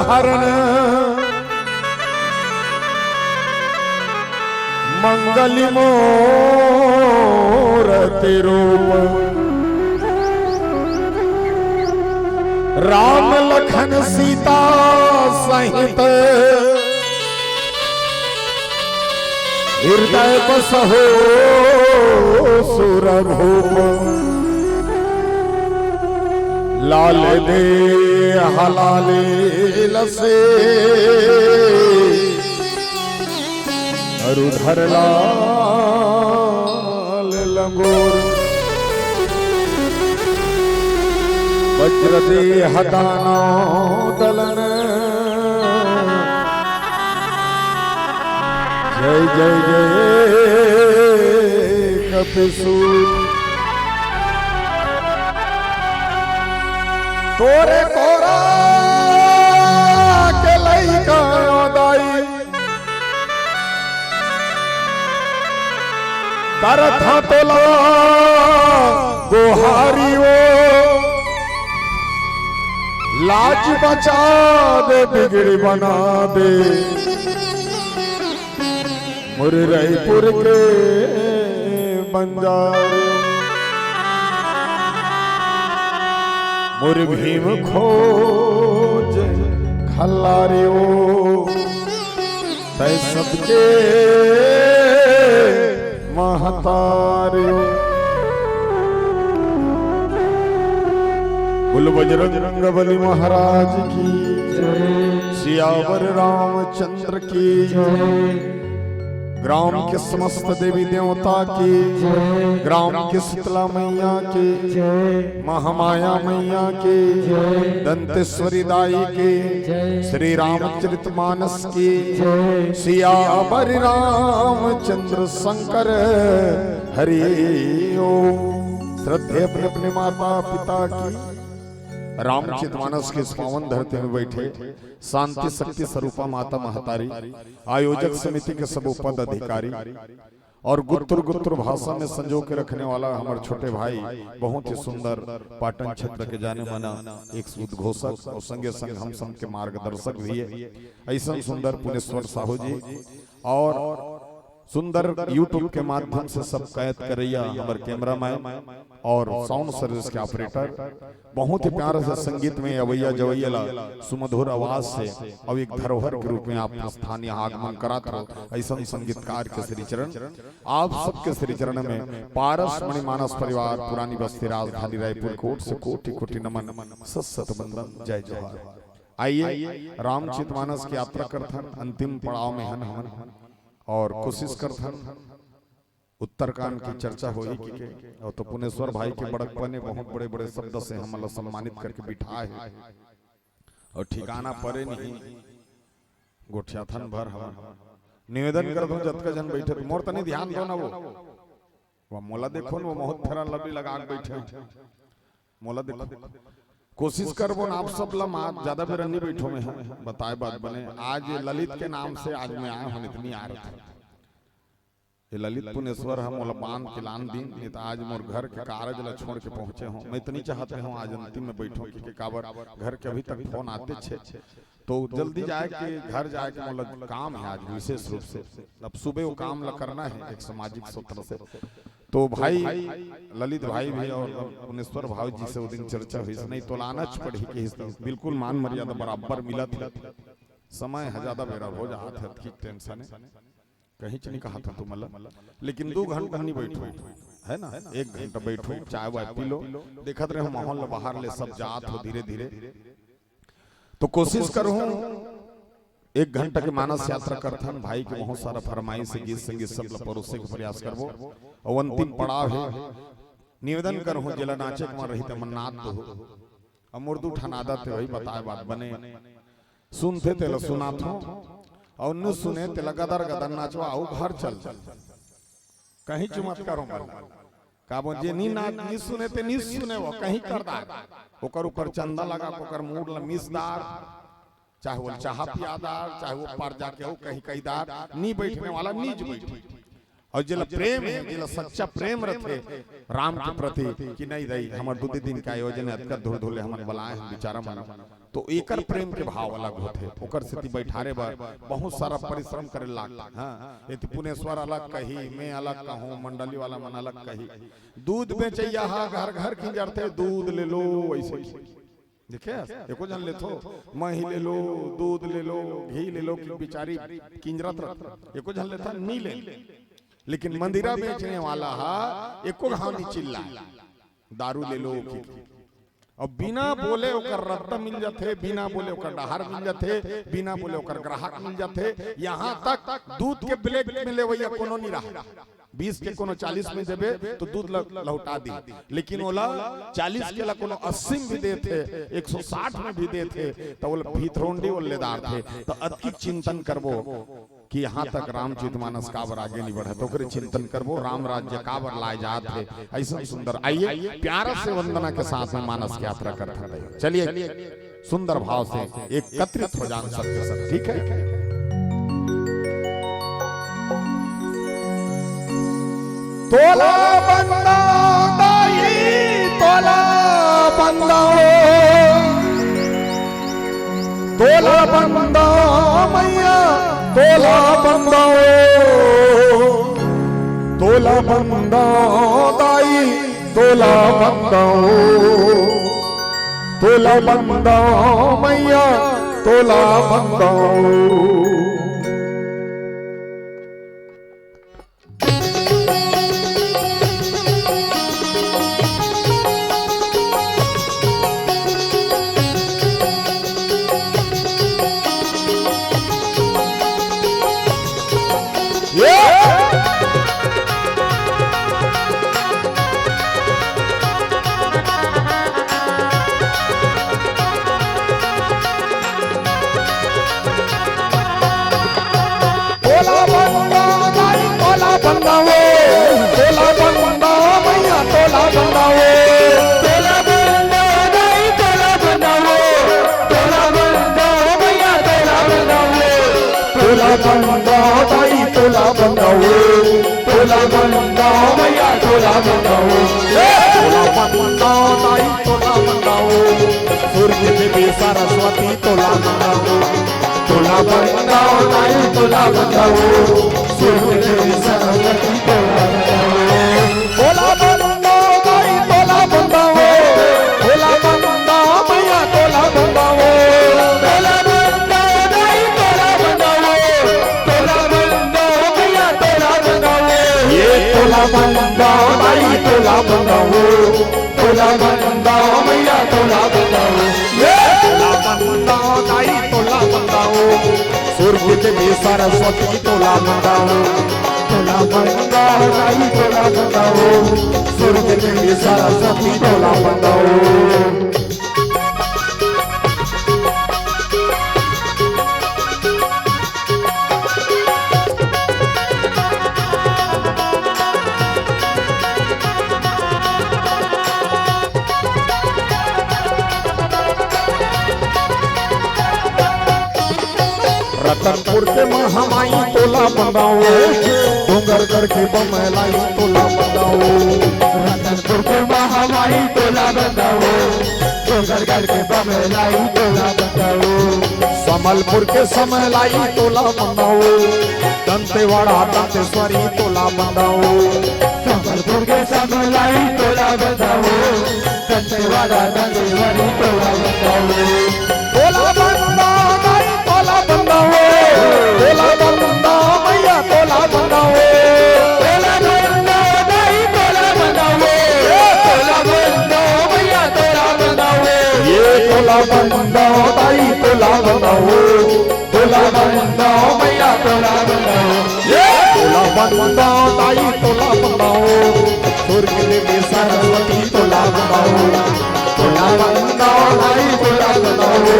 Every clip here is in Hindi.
हरण मंगली मूरति रूप राम लखन सीता सहित हृदय बसहो सुरभूप लाल दे हलाले लसे अरुधर लाल लंगोर वज्र दे हदाना दलन जय जय जय कपिसूर तोरे तोरा के लइका दाई तरथा तोला गोहारी वो लाज बचा दे बिगड़ी बना दे मुर रायपुर के बंजारे मुर भीम खोज खल्लारे ओ तै सबके महतारे बोल बजरंग बली महाराज की सियावर रामचंद्र की ग्राम के समस्त देवी देवता की ग्राम के शीतला मैया की महामाया मैया की दंतेश्वरी दाई की श्री रामचरितमानस की सियावर रामचंद्र शंकर हरि ओम। श्रद्धे अपने अपने माता पिता की रामचरितमानस के पावन धरती में बैठे शांति शक्ति स्वरूपा माता महतारी आयोजक समिति के सब पद अधिकारी और गुत्र भाषा में संजो के रखने वाला हमारे छोटे भाई बहुत ही सुंदर पाटन क्षेत्र के जाने माना एक उद्घोषक और संगे संग हम सब के मार्गदर्शक भी है ऐसा सुंदर पुनेश्वर साहू जी और सुंदर यूट्यूब के माध्यम से सब कैद करैया हमारे कैमरामैन और साउंड सर्विस के ऑपरेटर बहुत ही प्यार से संगीत में अवैया जवैया सुमधुर आवाज से और एक धरोहर के रूप में आप स्थानीय आगमन करा था ऐसा संगीतकार के श्री चरण आप सबके श्री चरण में पारस मणिमानस परिवार पुरानी बस्ती राजधानी रायपुर कोट से कोटि कोटि नमन सत बंदन जय जोहार। आइए रामचरितमानस की यात्रा करथन अंतिम पड़ाव में हन और कोशिश करथन उत्तरकांड की चर्चा होगी कि और तो पुनेश्वर भाई के बड़कपन ने बहुत बड़े बड़े शब्द से हम सम्मानित करके बिठाए है और ठिकाना परे नहीं गोठियाथन भर हम निवेदन कर दो जत का जन बैठे मोर तनी ध्यान दो ना वो मोला देखो ना वो बहुत फेरा लबी लगा के बैठे मोला देखो कोशिश करबो ना आप सब लम आज ज्यादा बेर नहीं बैठो में बताए बात बने आज ललित के नाम से आज मैं आया हूं इतनी आ रहा था ये ललित पुनेश्वर हम बांध किलान दिन नहीं तो आज मोर घर के कारज ला छोड़ के पहुंचे हूं मैं इतनी चाहते हूं आज अंतिम में बैठो कि काबर घर के अभी तक फोन आते छे तो जल्दी जाए कि घर जाए के मतलब काम है आज विशेष रूप से अब सुबह वो काम ला करना है एक सामाजिक सूत्र से तो भाई ललित भाई भी और पुनेश्वर भाई जी से वो दिन चर्चा हुई नहीं तो लानच पड़ी कि बिल्कुल मान मर्यादा बराबर मिला था समय है ज्यादा बेरा हो जाता है ठीक टेंशन है कहीं नहीं कहा था तुम लेकिन 2 घंटा नहीं बैठो है ना 1 घंटा बैठो चाय वाय पी लो देखते रहो माहौल बाहर ले सब जात हो धीरे धीरे तो कोशिश करूं 1 घंटा के मानस यात्रा करथन भाई के बहुत सारा फरमाइश से गीत संगीत सब परोसे के प्रयास करबो और अंतिम पड़ाव है निवेदन करहूं जिला नाचे में रही तमन्नात तो अमरदू ठनादा थे वही बताए बात बने सुनते ते सुनात हो और न सुने ते लगातार गदर नाचवा आउ घर चल कहीं चमत्कार हो काबो जे नी ना नी सुने ते नी सुने वो कहीं करदा ओकर ऊपर चंदा लगा ओकर मूड ल मिसदार चाहे वो चाह पियादार चाहे वो पर जाके हो कहीं कईदार नी बैठने वाला नीज बैठी और जिला प्रेम है, जिला सच्चा प्रेम रखे राम के प्रति कि नहीं दई हमर दू दिन का आयोजन अतका धूल धूले हमर बलाए बेचारा मन, तो एकर प्रेम के भाव अलग होते, ओकर स्थिति बैठारे बार बहुत सारा परिश्रम करे लाग। हाँ ये पुनेश्वर अलग कही, मैं अलग कहूँ, मंडली वाला मन अलग कही, दूध बेचैया हा घर घर की जरते दूध ले लो, ऐसे देखे एको जन ले थो मही ले लो, दूध ले लो, घी ले लो, बेचारी किंजरत रख एको जन लेता नहीं ले, लेकिन मंदिरा बेचने वाला हा एको घाव नहीं चिल्ला, दारू ले लो और बिना बोले ओकर रत्ता मिल जाते, बिना बोले ओकर डहार मिल जाते, बिना बोले ओकर ग्राहक मिल जाते, यहाँ तक दूध के ब्लैक में लेवैया कोनो नहीं रहा, 20 के कोनो 40 में देबे तो दूध लौटा दी, लेकिन ओला 40 के ला कोनो 80 में भी देते, 160 में भी देते, तो वो भीतरोंडी वो लेदार थे। तो अति चिंतन करबो कि यहाँ तक रामचरित मानस काबर आगे नहीं बढ़ा, तो करे चिंतन करबो राम राज्य काबर लाए जात है, ऐसा सुंदर। आइए प्यार से वंदना के साथ में मानस की यात्रा करते रहिए। चलिए सुंदर भाव से एकत्रित हो जान सबके सब, ठीक है। तोला बंदा दाई तोला बंदा, तोला बंदा मैया तोला बंदा, तोला बंदा दाई तोला बंदा, तोला बंदा मैया तोला बंदा। बंदा दाई तोला बंदाओ, तोला बंदा मैया तोला बंदाओ, तोला बंदा दाई तोला बंदाओ, सूर्य देवी सरस्वती तोला बंदाओ, तोला बंदा दाई तोला बंदाओ, सूर्य देवी सरस्वती तोला बंदाओ, तोला बंदा दाई तोला बंदाओ, तोला बंदा मैया तोला बंदाओ, तोला बंदा दाई तोला बंदाओ, तोला बंदा मैया तोला बंदाओ, ये तोला बंदा दाई तोला बंदाओ, तोला बंदा मैया तोला बंदाओ, ये तोला बंदा दाई तोला बंदाओ, सूर्य देवी सरस्वती तोला बंदाओ, तोला बंदा दाई तोला बंदाओ, सूर्य देवी सरस्वती तोला बंदाओ। रतनपुर के महामाई तोला बंदाओ, डूंगरगढ़ के बमलाई तोला बंदाओ, रतनपुर के महामाई तोला बंदाओ, डूंगरगढ़ के बमलाई तोला बंदाओ, समलपुर के समलाई तोला बंदाओ, दंतेवाड़ा दंतेश्वरी तोला बंदाओ, समलपुर के समलाई तोला बंदाओ, दंतेवाड़ा दंतेश्वरी तोला बंदाओ, तोला बंदा तोला बंदाओ, तोला बंदा मैया तोला बंदाओ, तोला बंदा दाई तोला बंदाओ, तोला बंदा मैया तोला बंदाओ, ये तोला बंदा दाई तोला बंदाओ, तोला बंदा मैया तोला बंदाओ, ये तोला बंदा दाई तोला बंदाओ, सूर्य देवी सरस्वती तोला बंदाओ, तोला बंदा दाई तोला बंदाओ,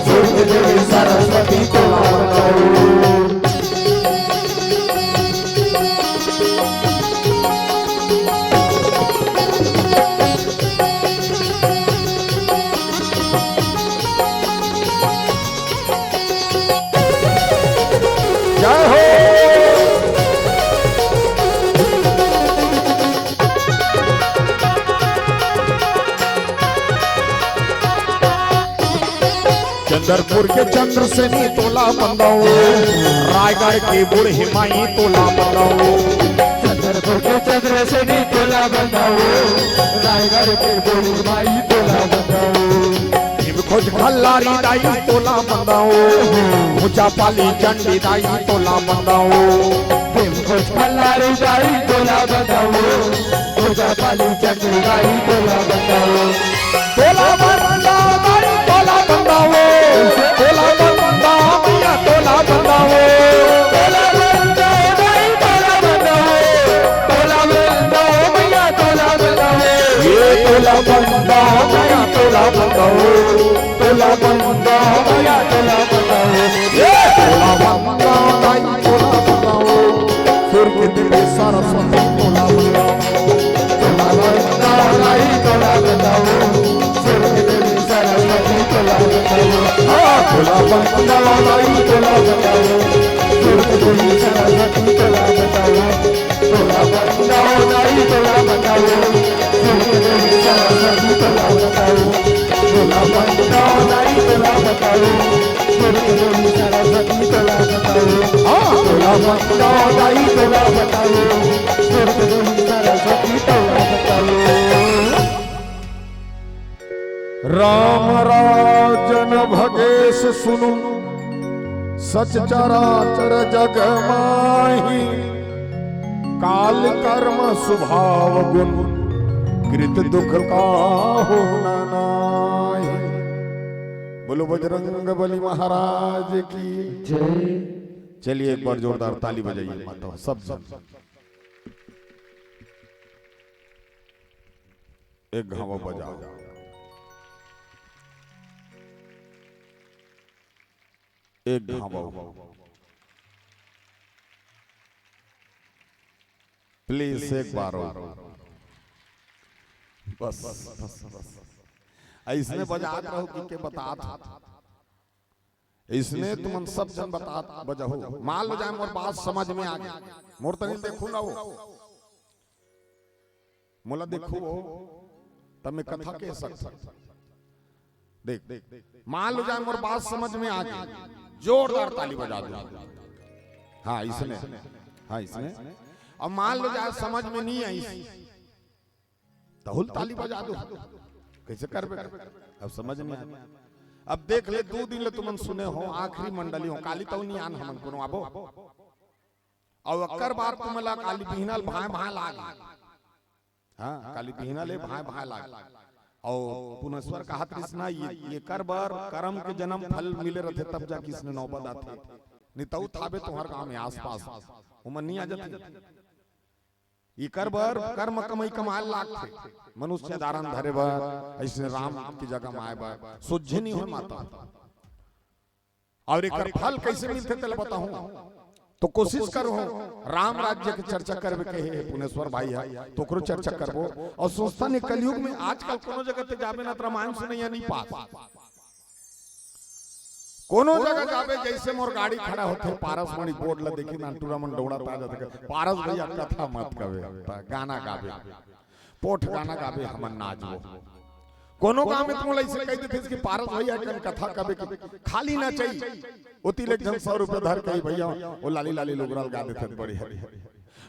सूर्य देवी सरस्वती तोला बंदाओ। जय हो छतरपुर के चंद्रसेनी तोला बंदाओ, रायगढ़ के बूढ़ हिमाई तोला बंदाओ, छतरपुर के चंद्रसेनी तोला बंदाओ, रायगढ़ के बूढ़ हिमाई तोला बंदाओ, खोज खल्लारी दाई तोला बंदाओ, ऊंचा पाली चंडी दाई तोला बंदाओ, खोज खल्लारी दाई तोला बंदाओ, ऊंचा पाली चंडी दाई तोला बंदाओ, तोला बंदाओ दाई तोला बंदाओ, तोला बंदाओ मैया तोला बंदाओ, तोला बंदाओ दाई तोला बंदाओ, तोला बंदाओ मैया तोला बंदाओ, ये तोला बंदाओ मैया तोला बंदाओ, तोला बंदाओ मैया तोला बंदाओ, ये तोला बंदाओ दाई तोला बंदाओ, सुर के दिल में सरस्वती तोला बंदाओ, तोला बंदाओ दाई तोला बंदाओ, सुर के दिल में सरस्वती तोला बंदाओ, तोला बंदाओ दाई तोला बंदाओ, सुर के दिल में सरस्वती तोला बंदाओ, तोला बंदाओ दाई तोला बंदाओ, सुर के दिल में सरस्वती तोला बंदाओ, तोला बंदाओ दाई तोला बंदाओ, सुर के दिल में सरस्वती तोला बंदाओ, तोला बंदाओ दाई तोला बंदाओ, सुर के दिल में सरस्वती तोला बंदाओ। राम राजन भगेश सुनु, सच चराचर जग माही, काल कर्म स्वभाव गुण, कृत दुख का हो नाहि। बोलो बजरंग बली महाराज की जय। चलिए एक बार जोरदार ताली बजाइए माता सब एक घावा बजाओ, एक घावा प्लीज एक बार और बस बस बस ऐसने बजात रहो कि बतात, इसने तुम सब जन बतात बजाओ, मान लो जाए मोर बात समझ में आ गई, मोर तनी देखू ना हो मोला देखू हो तब मैं कथा कह सकता, देख मान लो जाए मोर बात समझ में आ गई, जोरदार ताली बजा दो। हाँ इसने, हाँ इसने, अब मान लो जाए समझ में नहीं आई तो ताली बजा दो, कैसे कर बे? अब समझ नहीं आया। अब देख ले 2 दिन ले तुमन सुने हो, आखिरी मंडली हो काली तो नहीं आन हमन कोनो आबो, और अक्कर बार तुमला काली बिहनल भाई भाई लाग, हाँ काली बिहनल है भाई भाई लाग, और पुनस्वर कहा कृष्णा ये कर बार कर्म के जन्म फल मिले रहते तब जा किसने नौबत आते, नहीं तो थाबे तुम्हारे गांव में आसपास उमन नहीं आ जाती, ये कर बार कर्म कमाई कमाल लाग थे, मनुष्य दारन धरे बार ऐसे राम की जगह में आए बार सुझे नहीं हो माता, और एक फल कैसे मिलते तेल बताऊं, तो कोशिश करो राम राज्य की चर्चा करबे कहे पुनेश्वर भाई है तो करो चर्चा करबो, और सोचता ने कलयुग में आजकल कोनो जगह ते जाबे ना रामायण सुने या नहीं पास, कोनो जगह जाबे जैसे मोर गाड़ी खड़ा होते पारस मणि बोर्ड ला देखी नांटूरा मन दौड़ा ता जाते पारस भैया कथा मत कवे, गाना गाबे पोठ गाना गाबे हमन नाचबो, कोनो गांव में तुम ऐसे कह देते कि पारस भैया कन कथा कबे खाली ना चाहिए, ओती लेक जन 100 रुपए धर के भैया ओ लाली लाली लोगराल गा देते बड़ी हरी,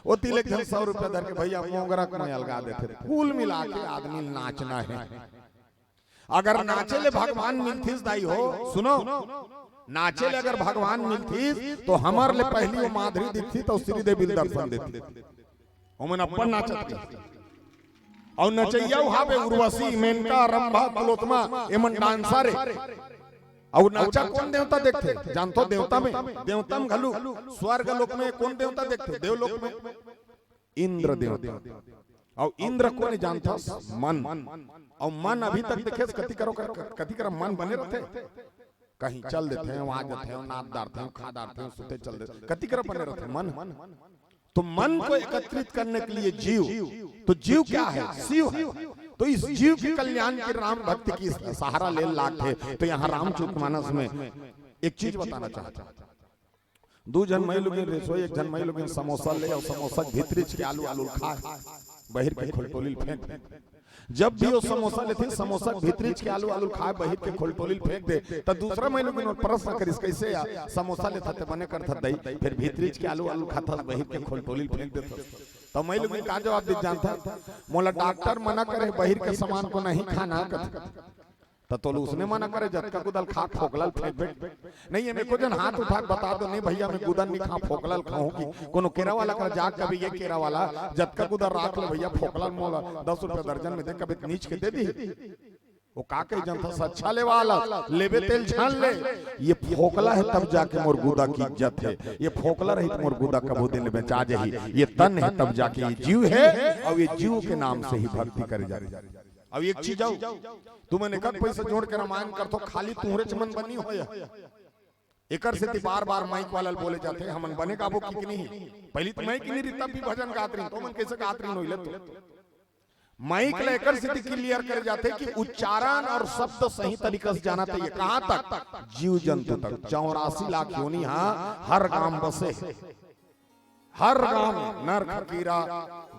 ओती लेक जन 100 रुपए धर के भैया मोगरा कोयल गा देते, फूल मिला के आदमी नाचना है, अगर नाचे ले भगवान मिलथिस दाई हो, सुनो नाचे ले अगर भगवान मिलथिस तो हमार ले पहली वो माधुरी दिखती तो श्रीदेवी दर्शन देती, ओमन अपन नाचत और नचैया हावे उर्वशी मेनका रंभा तिलोत्तमा एमन डांसर और नाचा कौन देवता देखते जानतो, देवता में देवतम घलु स्वर्ग लोक में कौन देवता देखते, देवलोक में इंद्र देवता, और इंद्र कौन जानता मन, और मन अभी तक देखे कति करो मन बने रहते, कहीं चल देते हैं वहां जाते हैं नाद डालते हैं खा डालते हैं सुते चल देते, कति करो बने रहते मन, तो मन को एकत्रित करने के लिए जीव, तो जीव क्या है शिव है, तो इस जीव के कल्याण के राम भक्ति की सहारा ले लागे, तो यहाँ रामचरितमानस में एक चीज बताना चाहता हूँ, 2 जन मई लोग रसोई, 1 जन मई लोग समोसा ले और समोसा भीतरी आलू आलू खाए, बहिर के खोलटोली फेंक, जब भी वो समोसा लेते समोसा भीतरीच के आलू आलू खाए बहिर के खोलटोली फेंक दे तो दूसरा महीने में प्रश्न करिस कैसे या समोसा लेता ते बने करता दई फिर भीतरीच के आलू आलू खाता बहिर के खोलटोली फेंक देता तो मैं लोग का जवाब दे जानता मोला डॉक्टर मना करे बहिर के सामान को नहीं खाना तो उसने मना करे जटका गुदल खा फोकलल फेंक नहीं है मेरे को जन हाथ उठा बता दो नहीं भैया मैं गुदल नहीं खा फोकलल खाऊं की कोनो केरा वाला का जाग कभी ये केरा वाला जटका गुदल राख ले भैया फोकलल मोला 10 रुपए दर्जन में दे कभी नीच के दे दी वो का कही जनता सच्चा ले वाला लेबे तेल छान ले ये फोकला है तब जाके मोर गुदा की इज्जत है ये फोकला रही तो मोर गुदा कबो दिल में चा जाही ये तन है तब जाके ये जीव है और ये जीव के नाम से ही भक्ति करे जा रही। अब एक चीज आओ तुमने कब पैसा जोड़ के रामायण कर तो खाली तुहरे चमन बनी हो एकर से बार बार माइक वाला बोले जाते हैं हमन बने काबू की नहीं पहली तो माइक नहीं तब भी भजन गात रही तो मन कैसे गात रही होइले तो माइक लेकर से क्लियर कर जाते कि उच्चारण और शब्द सही तरीके से जाना चाहिए कहां तक जीव जंतु तक 84 लाख योनि हर गांव बसे हर गांव नर खकीरा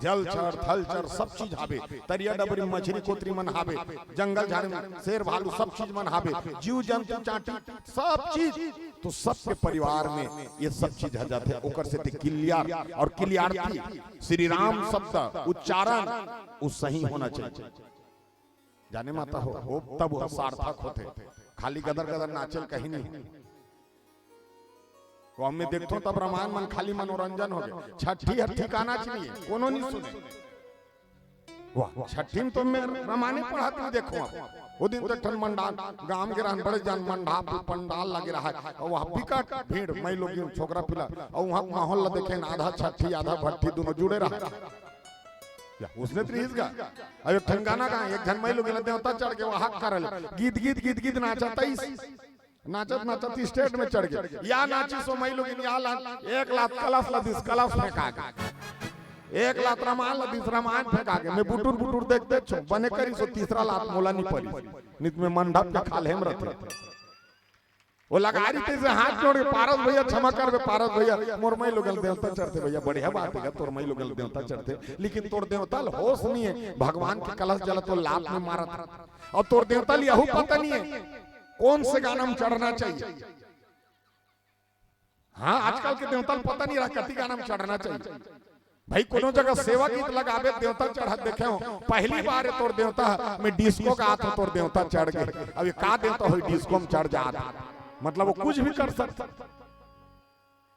जलचर थलचर सब चीज हावे तरिया डबरी मछली कोतरी मन हावे जंगल झाड़ी शेर भालू सब चीज मन हावे जीव जंतु चाटी सब चीज तो सबके परिवार में ये सब चीज आ जाते हैं ओकर से क्लियर और क्लियरिटी श्री राम शब्द उच्चारण उस सही होना चाहिए जाने माता हो तब वो सार्थक होते खाली गदर गदर नाचल कहीं नहीं वो हमें देखते तब रामायण मन खाली मनोरंजन हो गए छठी हर ठिकाना चाहिए कोनो नहीं सुने वाह छठी में तो मैं रामायण पढ़ाती देखो वो दिन तक मंडाल गांव के रहन बड़े जान मंडा पंडाल लगे रहा है और वहां बिकट भीड़ मैं लोग छोकरा पिला और वहां माहौल देखे आधा छठी आधा भट्टी दोनों जुड़े रहा उसने त्रीस का अरे ठंगाना का एक जन मैं लोग देवता चढ़ के वहां करल गीत गीत गीत गीत नाचा 23 नाचत नाचत स्टेट में चढ़ गए या नाची सो मई लोग एक लात कलश ला दिस कलश फेंका के एक लात रामायण ला दिस रामायण फेंका के मैं बुटुर बुटुर देख देख छो बने करी सो तीसरा लात मोला नहीं पड़ी नित में मंडप के खाल हेम रहते वो लगा रही थे से हाथ जोड़ के पारस भैया क्षमा कर बे पारस भैया मोर मई लोग देवता चढ़ते भैया बढ़िया बात है तोर मई लोग देवता चढ़ते लेकिन तोर देवता होश नहीं है भगवान के कलश जला तो लात में मारत और तोर देवता लिया पता नहीं है कौन से गाना में चढ़ना चाहिए हाँ आजकल के देवता पता नहीं रहा कति गाना में चढ़ना चाहिए भाई कोनो जगह सेवा गीत लगावे देवता चढ़ा देखे हो पहली बार तोर देवता में डिस्को का हाथ तोर देवता चढ़ गए अभी का देवता हो डिस्को में चढ़ जाता मतलब वो कुछ भी कर सकता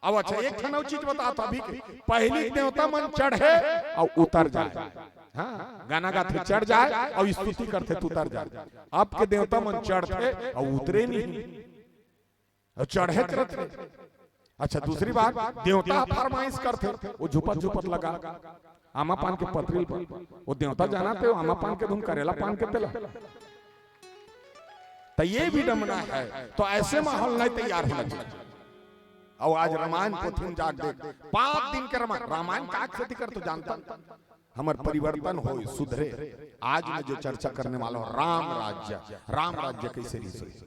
अब अच्छा एक ठनौ चीज बताता अभी पहली देवता मन चढ़े और उतर जाए हाँ गाना गाते चढ़ जाए और स्तुति करते उतर जाए अब के देवता मन चढ़ते और उतरे नहीं और चढ़े करते अच्छा दूसरी बात देवता फरमाइश करते वो झुपत झुपत लगा आमा पान के पथरील पर वो देवता जाना थे आमा पान के धुन करेला पान के तेला तो ये भी डमना है तो ऐसे माहौल नहीं तैयार होना चाहिए और आज रामायण पोथी में जाग देख 5 दिन के रामायण का खेती कर तो जानता हमार परिवर्तन हो सुधरे आज मैं जो चर्चा करने वाला हूं राम राज्य कैसे रही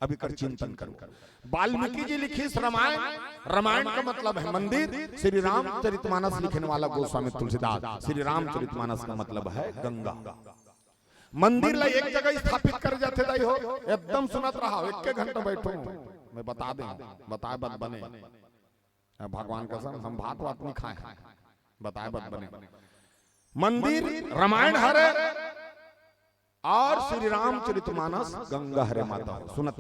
अभी कर चिंतन करो वाल्मीकि जी लिखी रामायण का मतलब है मंदिर श्री रामचरितमानस लिखने वाला गोस्वामी तुलसीदास श्री रामचरितमानस का मतलब है गंगा मंदिर ला एक जगह स्थापित कर जाते दाई हो एकदम सुनत रहा एक घंटा बैठो मैं बता दें बताए बात बने भगवान कसम हम भात नहीं खाए बताए बात बने मंदिर रामायण हरे और श्री रामचरितमानस गंगा हरे माता सुनत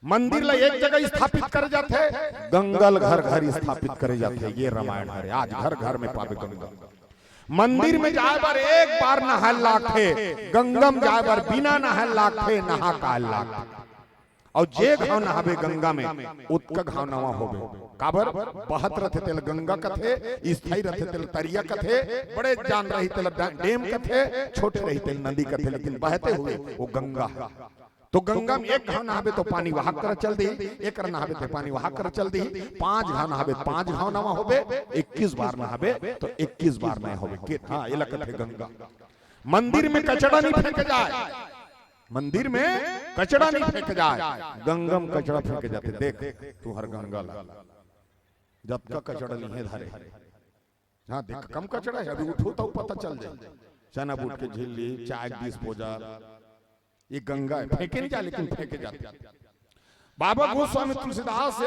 मंदिर ला एक जगह स्थापित कर जाते गंगल घर घर स्थापित करे जाते ये रामायण हरे आज घर घर में पावे गंगा मंदिर में जाए बार एक बार नहा लाखे गंगम जाए बार बिना नहा लाखे नहा काल लाखे और जे घाव नहावे गंगा में उत्का घाव नवा होवे काबर बहत रथे तेल गंगा कथे स्थाई रथे तेल तरिया कथे बड़े जान रही तेल डैम कथे छोटे रही तेल नदी कथे लेकिन बहते हुए वो गंगा है तो गंगा में एक घाव नहावे तो पानी वहां कर चल दी एक नहावे तो पानी वहां कर चल दी 5 घाव नहावे 5 घाव नवा होवे 21 बार नहावे तो 21 बार नया होवे हां ये लकत है गंगा मंदिर में कचड़ा नहीं फेंक जाए मंदिर में कचड़ा नहीं फेंक जाए गंगम कचड़ा फेंके जाते देख तू हर गंगा ला जब का कचड़ा नहीं है धारे हाँ देख कम कचड़ा है अभी उठो तो पता चल जाए चना बूट के झिल्ली, चाय 20 बोझा, ये गंगा है, फेंके नहीं जा लेकिन फेंके जाते। बाबा गोस्वामी तुलसीदास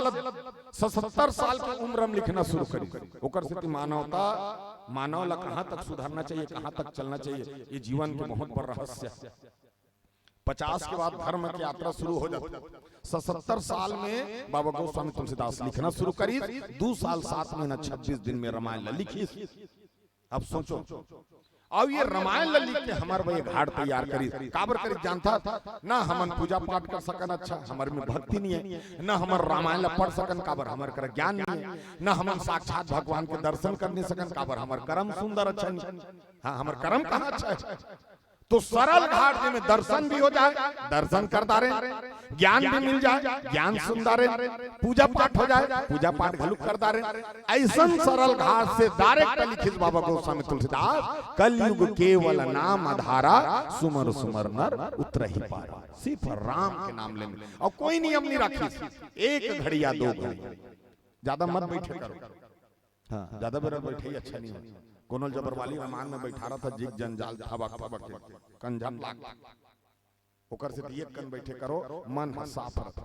77 साल की उम्र में लिखना शुरू करी। ओकर से मानवता मानव ला कहां तक सुधारना चाहिए, कहां तक चलना चाहिए, ये जीवन के बहुत बड़ा रहस्य है। 50 के बाद धर्म की यात्रा शुरू हो जाती। 77 साल में बाबा गोस्वामी तुलसीदास लिखना शुरू करी। 2 साल 7 महीना 26 दिन में रामायण लिखी। अब सोचो, अब ये रामायण लिख के हमारे भाई घाट तैयार करी, काबर करी जानता था ना हमन पूजा पाठ कर सकन, अच्छा हमारे में भक्ति नहीं है, ना हमार रामायण पढ़ सकन, काबर हमारे कर ज्ञान नहीं है, ना हमन साक्षात भगवान के दर्शन कर नहीं सकन, काबर हमार कर्म सुंदर अच्छा नहीं। हाँ, हमार कर्म कहाँ अच्छा है। तो सरल घाट में दर्शन भी हो जाए, दर्शन कर दारे, ज्ञान भी मिल जाए, ज्ञान सुन दारे, पूजा पाठ हो जाए, पूजा पाठ घलुक कर दारे। ऐसा सरल घाट से डायरेक्ट लिखित बाबा गोस्वामी तुलसीदास, कलयुग केवल नाम आधारा, सुमर सुमर नर उतरहि पारा। सिर्फ राम के नाम लेने और कोई नियम नहीं रखी, 1 घड़ी या 2 घड़ी, ज्यादा मत बैठे करो। हाँ, ज्यादा बेर बैठे अच्छा नहीं हो। कोनल जबरवाली रामायण में बैठा रहा था, जिग जंजाल थबक थबक कंजन लाग, ओकर से एक कन बैठे करो, मन साफ रहता।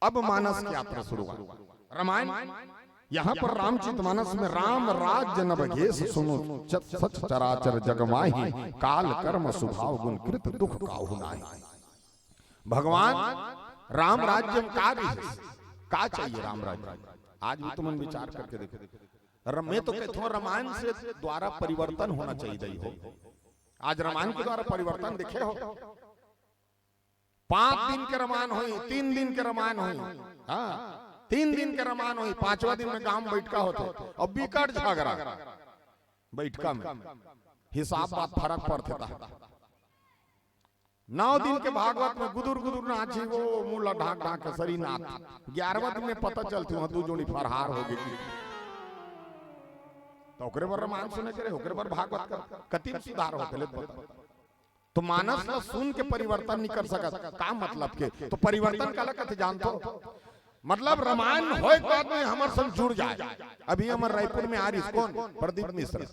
अब मानस की यात्रा शुरू हुआ। रामायण यहाँ पर रामचरितमानस में राम राज्य न बघेस सुनो, सच चराचर जग माही, काल कर्म स्वभाव गुण कृत दुख काहु नाहि। भगवान राम राज्य में का चाहिए राम राज्य। आज भी तुम विचार करके देखो, मैं तो कहता हूँ रामायण से द्वारा परिवर्तन होना चाहिए हो। आज रामायण के द्वारा परिवर्तन देखे हो। 5 दिन के रामायण हुई, 3 दिन के रामायण हुई, हाँ 3 दिन के रामायण हुई, 5वां दिन में गांव में बैठका होते, अब बिकट झगड़ा बैठका में, हिसाब बात फर्क पड़ता था। 9 दिन के भागवत में गुदुर गुदुर नाची, वो मुला ढाक ढाक सरी नाथ। 11वां दिन में पता चलती वहां 2 जोड़ी फरहार हो गई। तो ओकरे पर रामायण सुने करे, ओकरे पर भागवत कर कति सुधार होते ले। तो मानस ला सुन के परिवर्तन नहीं कर सकत, का मतलब के तो परिवर्तन काला कथे जानतो, मतलब रामायण होए के बाद में हमर संग जुड़ जाए। अभी हमर रायपुर में आ रही कौन, प्रदीप मिश्र।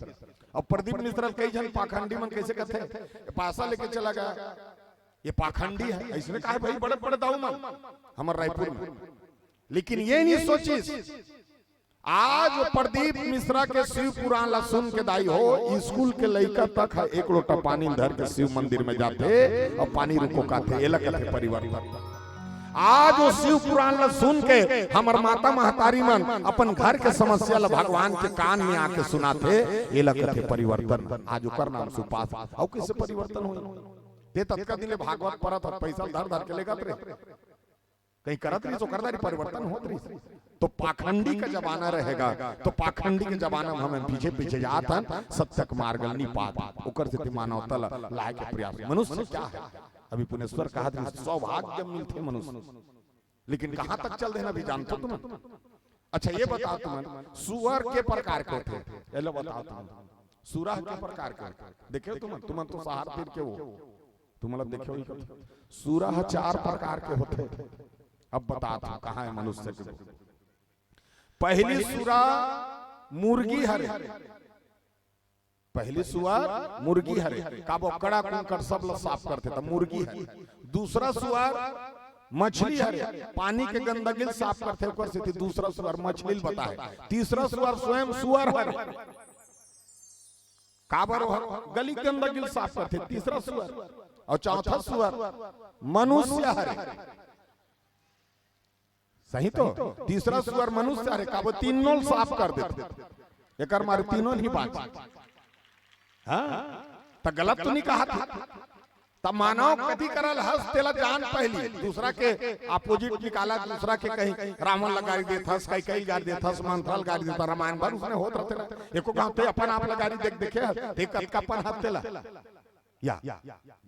अब प्रदीप मिश्र कई जन पाखंडी मन कैसे कहते, पासा लेके चला गया, ये पाखंडी है, ऐसे कहा भाई बड़े बड़े दाऊ मन हमर रायपुर में। लेकिन ये नहीं सोची आज प्रदीप मिश्रा के शिव पुराण ला सुन के दाई हो, स्कूल के लड़का तक 1 लोटा पानी धर के शिव मंदिर में जाते और पानी रुको काते, ये लगते परिवर्तन। आज वो शिव पुराण ला सुन के हमर माता महतारी मन अपन घर के समस्या ला भगवान के कान में आके सुनाते, ये लगते परिवर्तन। आज ओकर नाम सुपास और कैसे परिवर्तन हो ते तत्का दिन भागवत परत पैसा धर धर के लेगत रे, कहीं करत रही तो करदारी परिवर्तन होत रही। तो पाखंडी का जमाना रहेगा, तो पाखंडी के जमाना में हमें पीछे पीछे जाता, सत्य मार्ग नहीं पाता, ओकर से मानवता लाए के प्रयास। मनुष्य क्या है, अभी पुनेश्वर कहा था सौभाग्य मिलते मनुष्य, लेकिन कहां तक चल देना भी जानते तुम। अच्छा ये बताओ तुम, सुअर के प्रकार के होते, ये बताओ तुम, सुरा के प्रकार के देखे तुम तो सहार तीर के हो, तुम मतलब देखे हो सुरा 4 प्रकार के होते। अब बता तू कहाँ है मनुष्य के। पहली सुरा मुर्गी हरे, पहली सुअर मुर्गी हरे, का बोकड़ा कुंकड़ सब लोग साफ करते था, मुर्गी है। दूसरा सुअर मछली हरे, पानी के गंदगी साफ करते ऊपर से, दूसरा सुअर मछली बता है। तीसरा सुअर स्वयं सुअर हरे, काबर गली के गंदगी साफ करते, तीसरा सुअर। और चौथा सुअर मनुष्य हरे, सही तो तीसरा सुअर मनुष्य हरे, का वो तीनों साफ कर देते, एक मारे तीनों ही बात। हाँ तो गलत तो नहीं कहा था, तब मानव कथी करल हंस तेला जान पहली, दूसरा के अपोजिट निकाला, दूसरा के कहीं रावण लगारी देता, कई गाड़ी देता, मंथल गाड़ी देता, रामायण भर उसने होत रहते, एको गांव ते अपन आप लगारी देख देखे देख का अपन हाथ तेला या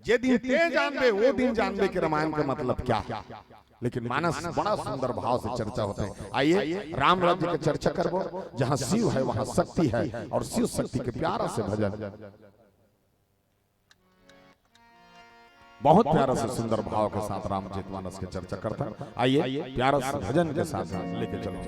जे दिन ते जानबे वो दिन जानबे कि रामायण का मतलब क्या है। लेकिन मानस बड़ा सुंदर भाव से चर्चा होता है। आइए राम राज्य की चर्चा करबो, जहां शिव है वहां शक्ति है, और शिव शक्ति के प्यारा से भजन, बहुत प्यारा से सुंदर भाव के साथ रामचरितमानस की चर्चा करता है। आइए प्यारा से भजन के साथ लेके चलो।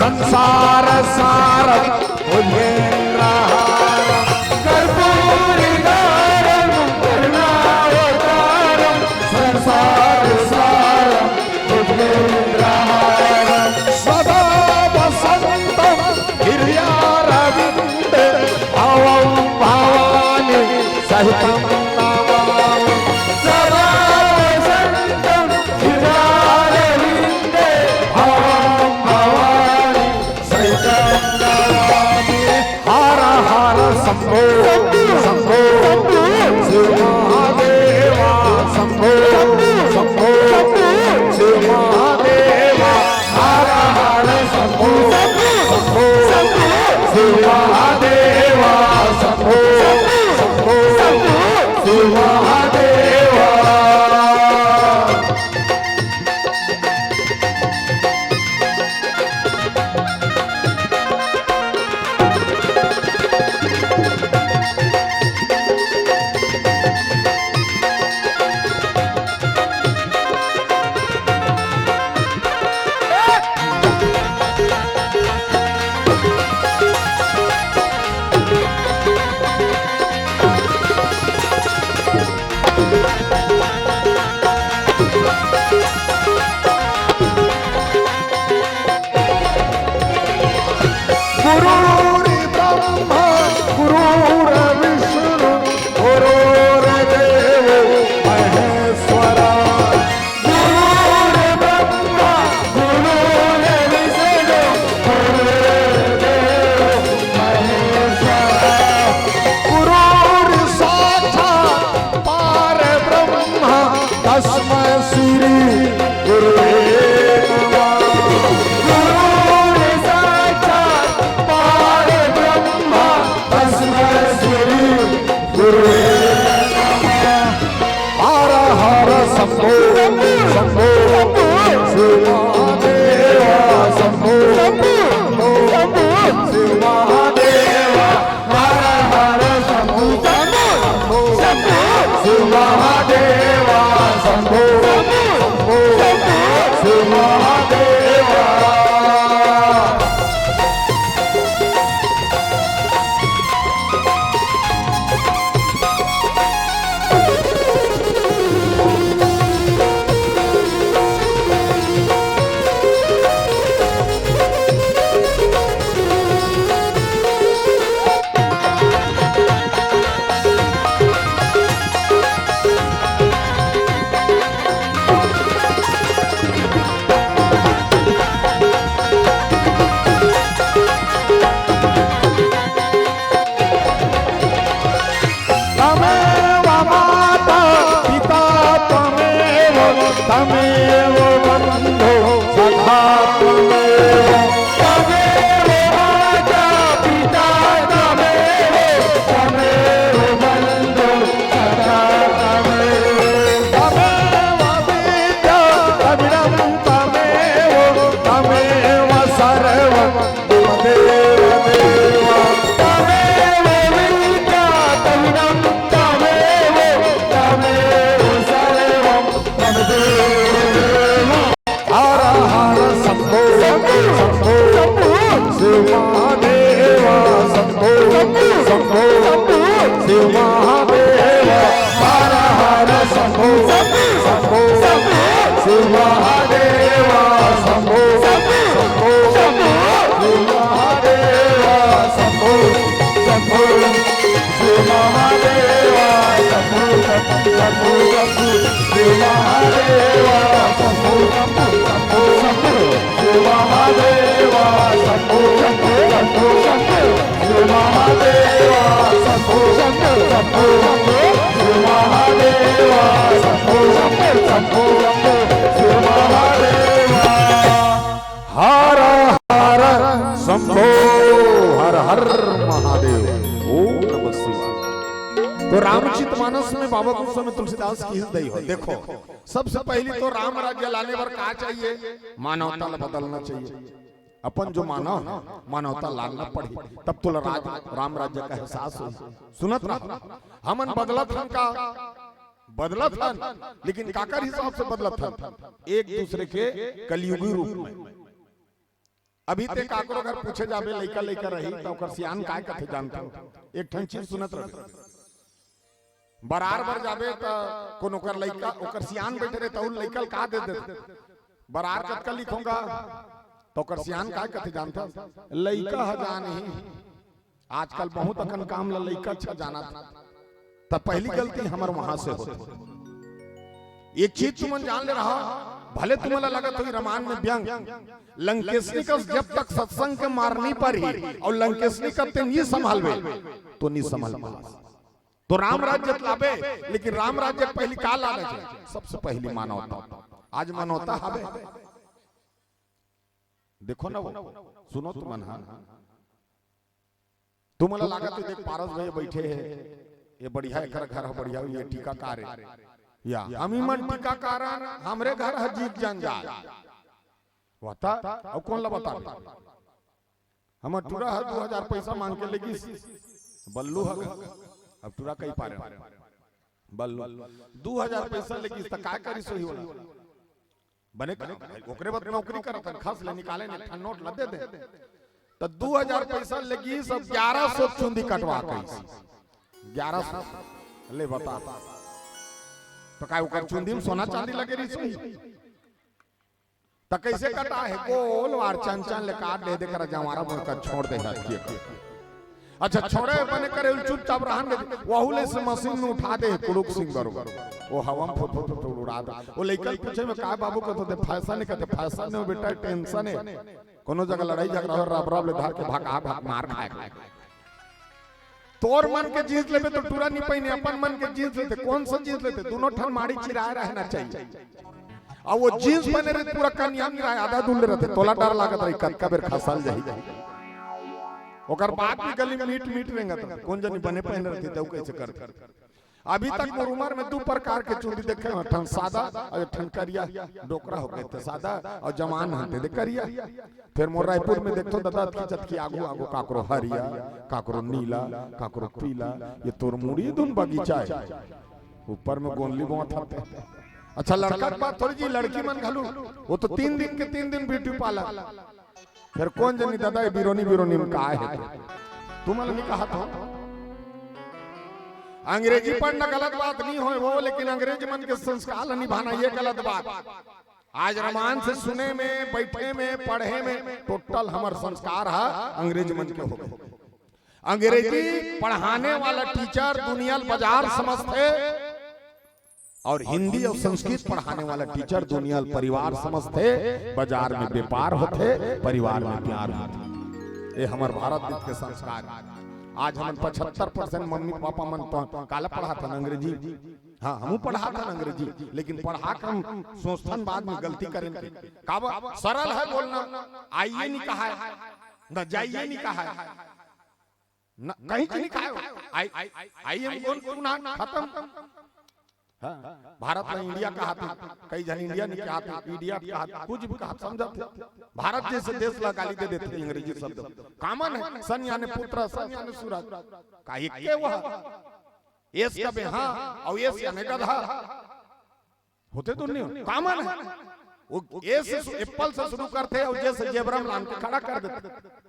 संसार सारम भुजगेन्द्रहारम कर्पूरिगारम करुणावतारम संसार सारम भुजगेन्द्रहारम सदा वसंतम गिर्यारविंदे भवं भवानी सहितं नमामि सदा वसंतम गिर्यारविंदे भवं भवानी हर हर शंभो शंभो शिव महादेवा शंभो शंभो शिव महादेवा हर हर शंभो शंभो शिव महादेवा शंभो शंभो शिव महादेवा गुरुर्ब्रह्मा गुरुर्विष्णु गुरुर्देवो महेश्वरा गुरुर्ब्रह्मा गुरुर्विष्णु गुरुर्देवो महेश्वरा गुरुर्साक्षात् परब्रह्म तस्मै श्री गुरुवे शंभो शंभो शिव महादेवा शंभो शंभो शिव महादेवा हर हर शंभो शंभो शिव महादेवा शंभो शंभो शिव महादेवा तमेव बन्धो सखा त्वमेव तमेव माता पिता तमेव तमेव बन्धो सखा तमेव तमेव विद्या अविरं तमेव तमेव सर्वं तमेव देव तमेव विद्या अविरं तमेव तमेव सर्वं तमेव हर हर शंभो शंभो शिव महादेवा शंभो शंभो शिव महादेवा हर हर शंभो शंभो शिव महादेवा शंभो शंभो शिव महादेवा शंभो शंभो शिव महादेवा शंभो शंभो शिव महादेवा शंभो शंभो शिव महादेवा शंभो शंभो शिव महादेवा शंभो शंभो रामचरितमानस में बाबा गोस्वामी तुलसीदास की हृदय हो। देखो सबसे पहले तो राम राज्य लाने पर क्या चाहिए, मानवता बदलना चाहिए। अपन जो मानव मानवता लाना पड़ी तब तो राम राज्य का एहसास हो। सुनत रहा हमन बदलत हन का बदलत हन, लेकिन काकर हिसाब से बदलत हन, एक दूसरे के कलयुगी रूप में। अभी तक काकरो घर पूछे जाबे लइका लइका रही तो ओकर सियान काय कथे जानता एक ठन चीज सुनत रहे। बरार बर जाबे त कोनो कर लइका ओकर सियान बैठे रहे तो लइका का दे दे बरार कतका लिखूंगा तो ओकर सियान काय कथे जानता लइका ह जान ही। आजकल बहुत अकन काम ला लइका अच्छा जाना तब पहली गलती हमर वहां से होती। एक चीज तुमन जान ले रहा भले तुम्हारा लगत हो रामायण में व्यंग लंकेशनी का जब तक सत्संग के मारनी पर ही और लंकेशनी करते नहीं संभालवे तो नहीं संभाल पाला। तो राम राज्य लावे, लेकिन राम राज्य पहली का लावे सबसे पहली मानवता। आज मानवता हवे देखो ना वो सुनो तुमन हाँ तुम्हारा लागत है देख पारस भाई बैठे हैं ये बढ़िया घर घर बढ़िया ये टीकाकार है या हम मन टीकाकार हमरे घर हजीक जंजाल बता और कौन ला बता हम टूरा है 2000 पैसा मांग के लेगी बल्लू है अब टूरा कई पारे बल्लू 2000 पैसा लेगी त का करी सही होला बने ओकरे बाद नौकरी करत खास ले निकाले ने नोट ल दे दे तो 2000 पैसा लेगी सब 1100 चुंदी कटवा के 1100 ले बता तो काय ओकर चुंदी में सोना चांदी लगे रही सही त कैसे कटा है गोल वार चंचन ले काट दे दे कर जवारा मुंह का छोड़ दे हाथ अच्छा छोड़े बने करे चुपचाप रहन दे वहुले से मशीन में उठा दे कुलुक सिंह बरोबर वो हवा में फुट फुट उड़ा दे वो लेकर पूछे में का बाबू को तो फैसा नहीं कहते फैसा नहीं बेटा टेंशन है कोनो जगह लड़ाई झगड़ा हो रब रब ले धार के भाग भाग मार खाए तोर मन के जीत लेबे तो टूरा नहीं पहिने अपन मन के जीत लेते कौन सा जीत लेते दोनों ठन माड़ी चिराए रहना चाहिए और वो जींस पहने रहते पूरा कन्या गिराए आधा दूल्हे रहते तोला डर लागत रही कतका बेर खसल जाई ओकर बात भी गली में मीट मीट रहेंगे तो कौन जनी बने पहने रहते तो कैसे करते। अभी तक मोर उम्र में 2 प्रकार के चूड़ी देखे ठन सादा और ठन करिया डोकरा हो गए थे सादा और जवान हते दे करिया। फिर मोर रायपुर में देखो दादा खिचत की आगू आगू काकरो हरिया काकरो नीला काकरो पीला ये तोर मुड़ी धुन बगीचा है ऊपर में गोनली बहुत हते। अच्छा लड़का की बात थोड़ी जी लड़की मन घलू वो तो 3 दिन के 3 दिन ब्यूटी पार्लर फिर कौन जनी दादा बिरोनी बिरोनी में का है तुम नहीं कहा था। अंग्रेजी पढ़ना गलत बात नहीं हो वो लेकिन अंग्रेजी मन के संस्कार निभाना ये गलत बात। आज रामायण से सुने में बैठे में पढ़े में टोटल हमार संस्कार है अंग्रेजी मन के हो गए। अंग्रेजी पढ़ाने वाला टीचर दुनिया बाजार समझते और हिंदी और संस्कृत पढ़ाने वाला टीचर दुनिया परिवार समझते बाजार में व्यापार होते परिवार में प्यार होते। ये हमारे भारत देश के संस्कार। आज हम 75% मम्मी पापा मन तो काला पढ़ा था अंग्रेजी हाँ हम पढ़ा था अंग्रेजी लेकिन पढ़ा कर हम सोचथन बाद में गलती करेंगे का सरल है बोलना आइए नहीं कहा है न जाइए नहीं कहा है न कहीं नहीं कहा आइए खत्म। हाँ, भारत में इंडिया कहा था कई जन इंडिया नहीं कहा था इंडिया कहा था कुछ भी कहा समझते भारत जैसे देश ला गाली दे देते अंग्रेजी शब्द कॉमन है सन यानी पुत्र सन यानी सूरज का एक के वह एस का बे हां और एस यानी गधा होते तो नहीं कॉमन है वो एस से एप्पल से शुरू करते और जैसे जेब्रा लान के खड़ा कर देते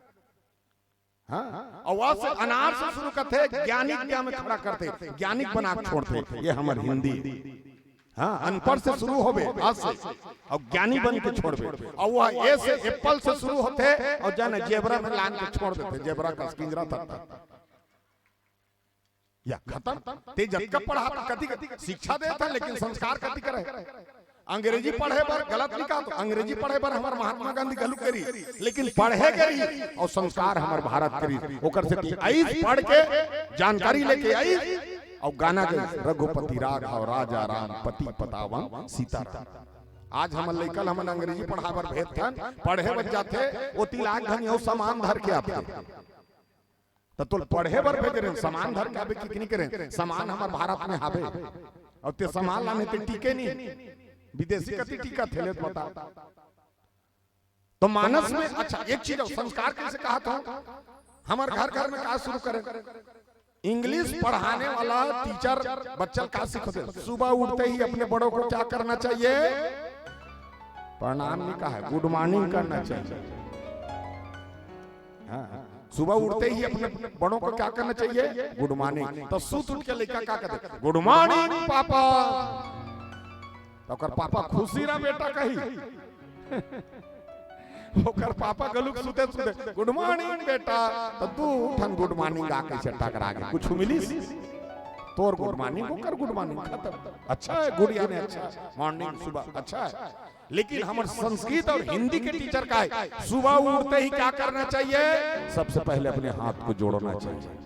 हाँ आवाज से अनार से शुरू करते ज्ञानिक क्या में खड़ा करते ज्ञानिक बना छोड़ते ये हमारी हिंदी हाँ अनपढ़ से शुरू होबे आज से और ज्ञानी बन के छोड़बे और वह ए से एप्पल से शुरू होते और जाने जेब्रा में लान के छोड़ देते जेब्रा का पिंजरा तक या खत्म ते जब का पढ़ा कति शिक्षा देता लेकिन संस्कार कति करे। अंग्रेजी पढ़े पर गलत नहीं कहा तो अंग्रेजी पढ़े पर हमारे महात्मा गांधी गलत करी लेकिन पढ़े करी और संस्कार हमारे भारत करी ओकर से आई पढ़ के जानकारी लेके आई और गाना के रघुपति राघव राजा राम पति पतावन सीताराम। आज हम लइकल हम अंग्रेजी पढ़ावर भेद थन पढ़े बच जाते वो 3 लाख धन सामान धर के आते तो पढ़े बर भेज रहे सामान धर के आवे कि नहीं करे सामान हमार भारत में हावे और ते सामान लाने ते टिके नहीं विदेशी कति टीका थे बता। तो मानस में अच्छा एक चीज संस्कार कैसे कहा था हमारे घर घर में कहा शुरू करें इंग्लिश पढ़ाने वाला टीचर बच्चा का सिखाते सुबह उठते ही अपने बड़ों को क्या करना चाहिए प्रणाम नहीं कहा है गुड मॉर्निंग करना चाहिए। सुबह उठते ही अपने बड़ों को क्या करना चाहिए गुड मॉर्निंग। तो सूत उठ के लड़का क्या कहते गुड मॉर्निंग पापा तो पापा खुशी ना बेटा कही ओकर पापा गलुक सुते सुते गुड मॉर्निंग बेटा तो तू उठन गुड मॉर्निंग आके चट्टा करा के कुछ मिलिस तोर गुड मॉर्निंग ओकर गुड मॉर्निंग खत्म। अच्छा है गुड यानी अच्छा मॉर्निंग सुबह अच्छा है। लेकिन हमारे संस्कृत और हिंदी के टीचर का है सुबह उठते ही क्या करना चाहिए सबसे पहले अपने हाथ को जोड़ना चाहिए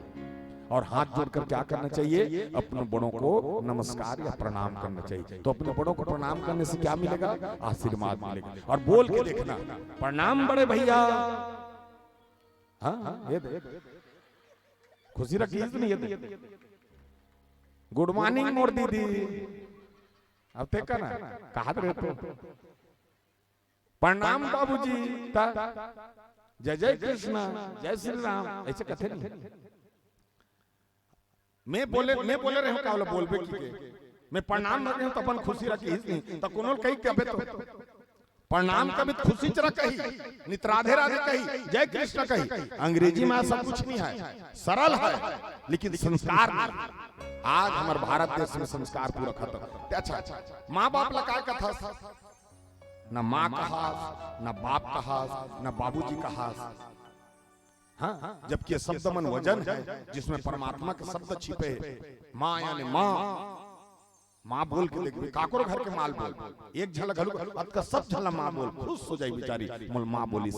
और हाथ जोड़कर क्या करना चाहिए अपने बड़ों को नमस्कार या प्रणाम करना चाहिए। तो अपने बड़ों को प्रणाम करने से क्या मिलेगा आशीर्वाद मिलेगा। और बोल के देखना प्रणाम बड़े भैया हाँ ये खुशी रखी नहीं गुड मॉर्निंग मोर दीदी अब ते ना कहा रहते प्रणाम बाबूजी जय जय कृष्णा जय श्री राम ऐसे कथे नहीं मैं बोले रहे हूं का बोलबे की मैं प्रणाम रहे हूं तो अपन खुशी रखी नहीं तो कोनो कही कबे तो प्रणाम कभी खुशी चरा कही नित राधे राधे कही जय कृष्ण कही अंग्रेजी में सब कुछ नहीं है सरल है लेकिन संस्कार आज हमारे भारत देश में संस्कार पूरा खत्म। अच्छा माँ बाप लगा कथा न माँ कहा न बाप कहा न बाबूजी कहा हाँ जबकि शब्द मन वजन है जिसमें परमात्मा के शब्द छिपे माँ यानी माँ बोल के देखिए काकोर घर के माल बोल एक झलक हलुक का सब झला माँ बोल खुश हो जाए बेचारी मोल माँ बोली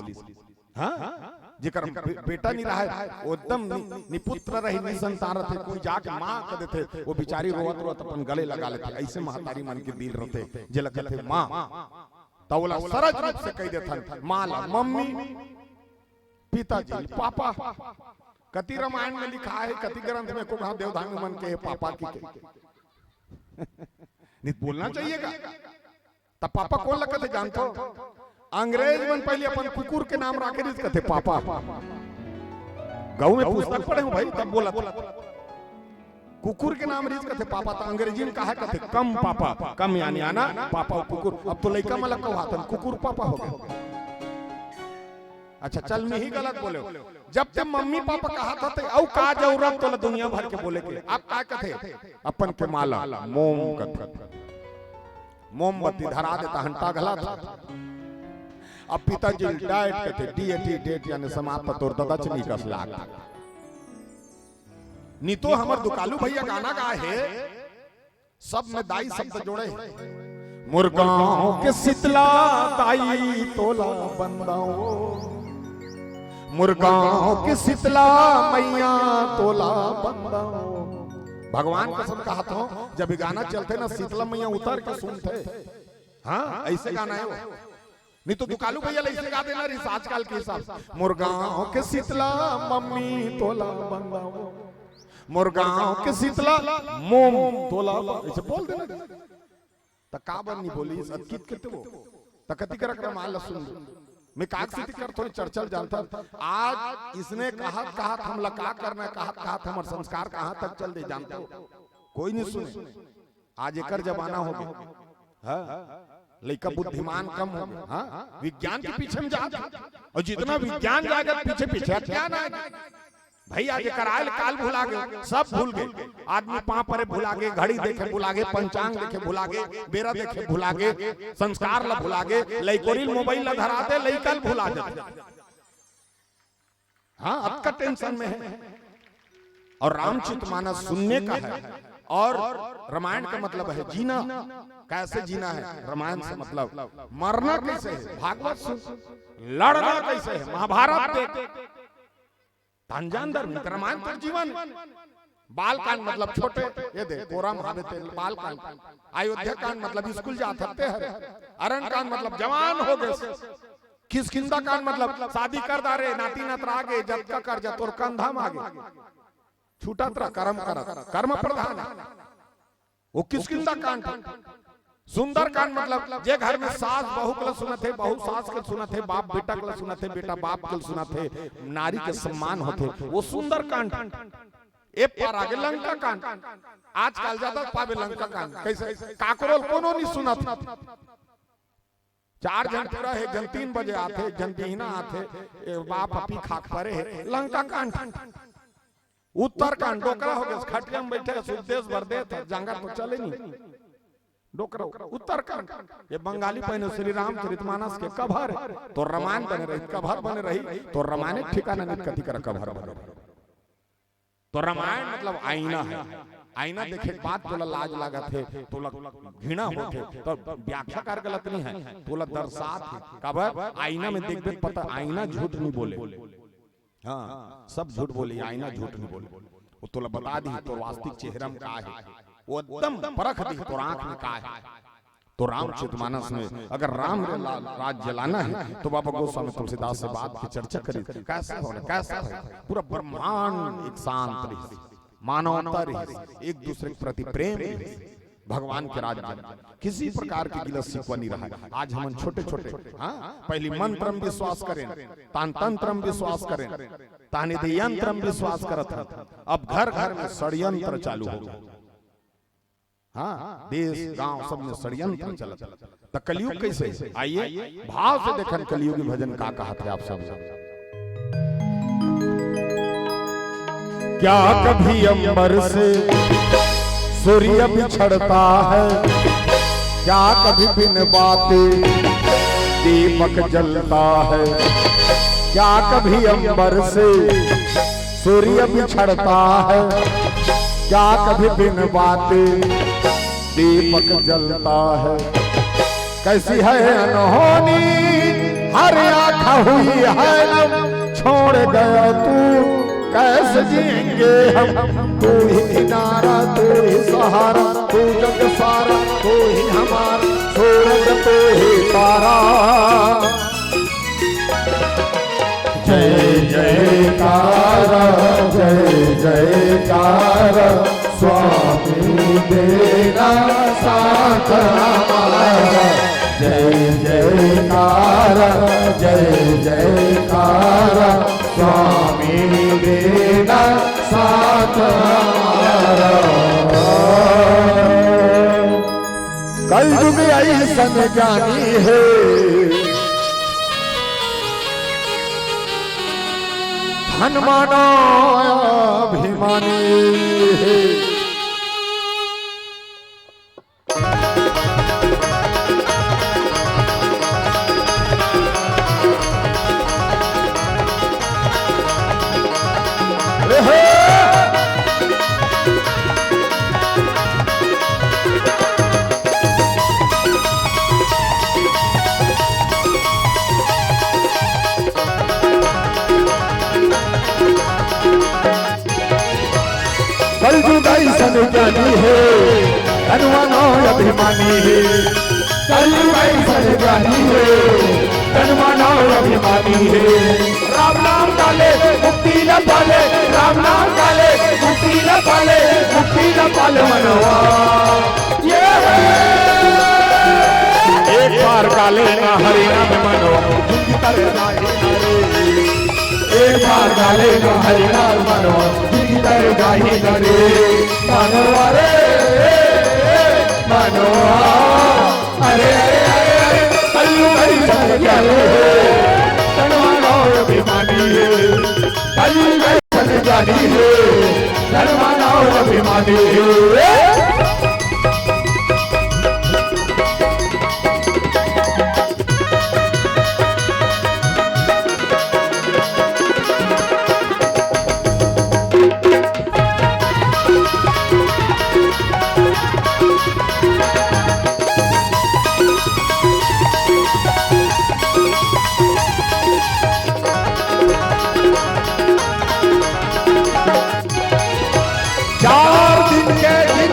हाँ जेकर बेटा नहीं रहा है वो एकदम निपुत्र रही निसंतान थे कोई जाके माँ कह देते वो बेचारी रोवत रोवत अपन गले लगा लेते ऐसे महतारी मन के दिल रहते जे लगते माँ तवला सरज रूप से कह देते माँ मम्मी पिताजी पापा कति रामायण में लिखा है कति ग्रंथ में को कहा देवधाम मन के पापा की नहीं बोलना चाहिएगा तब पापा कौन लगते जानते हो अंग्रेज मन पहले अपन कुकुर के नाम रखे नहीं कहते पापा गाँव में पुस्तक पढ़े हूं भाई तब बोला कुकुर के नाम रीच कहते पापा तो अंग्रेजी में कहा कहते कम पापा कम यानी आना पापा कुकुर अब तो लड़का मतलब कहा कुकुर पापा हो गया। अच्छा चल मैं ही गलत बोले जब जब मम्मी पापा कहा था तो औ का जरूरत तो दुनिया भर के बोले के आप क्या कहते अपन के माला मोम कहते मोमबत्ती धरा देता हंटा गला था। अब पिताजी डाइट कहते डीएटी डेट यानी समाप्त तौर दादा चनी का लाग नहीं तो हमार दुकालू भैया गाना गा है सब में दाई शब्द जोड़े मुर्गाओं के शीतला दाई तोला बंदाओ मुर्गाओं की शीतला मैया तोला बंदा भगवान कसम कहा था जब गाना चलते ना शीतला मैया उतर के सुनते हाँ ऐसे गाना है वो नहीं तो दुकालू भैया ऐसे गा देना रिस आजकल के हिसाब मुर्गाओं के शीतला मम्मी तोला बंदा मुर्गाओं के शीतला मोम तोला ऐसे बोल देना त काबर नहीं बोली सत्कित करते वो तकती कर क्रमाल सुन मैं कागजी कर थोड़ी चर्चल जानता आज इसने कहा हम लगा करना कहा हमारे संस्कार कहाँ तक चल दे जानते हो कोई नहीं सुने आज एक जमाना हो गया लड़का बुद्धिमान कम हो गया हाँ विज्ञान के पीछे में जा और जितना विज्ञान जाएगा पीछे पीछे ज्ञान आएगा भाई आज करायल काल भुला गए सब भूल गए आदमी पां परे भुला गए घड़ी देखे भुला गए पंचांग देखे भुला गए बेरा देखे भुला गए संस्कार ला भुला गए लइकोरिल मोबाइल ला धराते लइकल भुला जाते हाँ अब का टेंशन में है। और रामचरितमानस सुनने का है और रामायण का मतलब है जीना कैसे जीना है रामायण से मतलब मरना कैसे है भागवत सुन लड़ना कैसे है महाभारत देख तांजान धर्म रामायण पर जीवन बाल कांड मतलब छोटे ये दे कोरा महावेते बाल कांड अयोध्या कांड मतलब स्कूल जा सकते हैं अरण कांड मतलब जवान हो गए किसकिंदा कांड मतलब शादी कर दारे नाती नात आगे जब का कर जा तोर कंधा मागे छूटा तरा कर्म कर कर्म प्रधान वो किसकिंदा कांड सुंदर कांड मतलब जे घर में सास बहू के सुनत है बहू सास के सुनत है बाप बेटा के सुनत है बेटा बाप के सुनत है नारी के सम्मान होते वो सुंदर कांड ए पार आगे लंका कांड आजकल ज्यादा पावे लंका कांड कैसे काकरोल कोनो नहीं सुनत 4 जन पूरा है जन 3 बजे आते जन बिहना आते बाप अपी खाक परे है लंका कांड उत्तर कांड डोकरा हो गया खटिया में बैठे सुदेश बरदे था जंगा तो चले नहीं डोकरा उत्तर कांड ये बंगाली पहने श्री रामचरितमानस के कभर तो रामायण बने रही कभर बने रही तो रामायण ठिकाना नहीं कथी कर कभर बने तो रामायण मतलब आईना है आईना देखे बात तोला लाज लगा थे तोला घृणा होते तो व्याख्या कर गलत नहीं है तोला दर्शात है कभर आईना में देख देख पता आईना झूठ नहीं बोले हाँ सब झूठ बोले आईना झूठ नहीं बोले वो तोला बता दी तो वास्तविक चेहरा में का है वो एकदम परख दी तो आंख में का है तो रामचरितमानस में अगर राम राज जलाना है तो बाबा गोस्वामी तुलसीदास से बात की चर्चा करी कैसा होने कैसा है पूरा ब्रह्मांड एक शांत रही मानवता रही एक दूसरे के प्रति प्रेम रही भगवान के राज्य किसी प्रकार की गिलत शिकवा नहीं रहा आज हम छोटे छोटे हाँ पहली मंत्र में विश्वास करें तान तंत्र में विश्वास करें तान यंत्र में विश्वास करत अब घर घर में षड्यंत्र चालू हो गया हाँ देश गांव सब में षड्यंत्र चलता तो कलयुग कैसे आइए भाव से देखन कलयुगी भजन का कहा थे आप सब क्या कभी अंबर से सूर्य बिछड़ता है क्या कभी बिन बातें दीपक जलता है क्या कभी अंबर से सूर्य बिछड़ता है क्या कभी बिन बातें दीपक जलता है कैसी है अनहोनी हर आँख हुई है नम छोड़ गया तू कैसे जिएंगे हम तू ही किनारा तू ही सहारा तू जग सारा तू ही हमारा सूरज तू ही तारा जय जयकारा जय जयकारा स्वामी देना साथ हमारा जय जयकारा जय जयकारा स्वामी देना साथ हमारा कलयुग ऐसन ज्ञानी है हनुमाना अभिमानी है कलयुग ऐसन ज्ञानी है हनुमानो अभिमानी है कलयुग ऐसन ज्ञानी है हनुमानो अभिमानी है राम नाम डाले मुक्ति न पाले राम नाम डाले मुक्ति न पाले मुक्ति न पाले मनवा ये एक बार काले ना हरि नाम मनवा जिंदगी तर जाए एक बार डाले ना हरि नाम मनवा तर गाही करे मनवा रे मनवा अरे अरे अरे कलयुग ऐसन ज्ञानी है हनुमानो अभिमानी है कलयुग ऐसन ज्ञानी है हनुमानो अभिमानी है के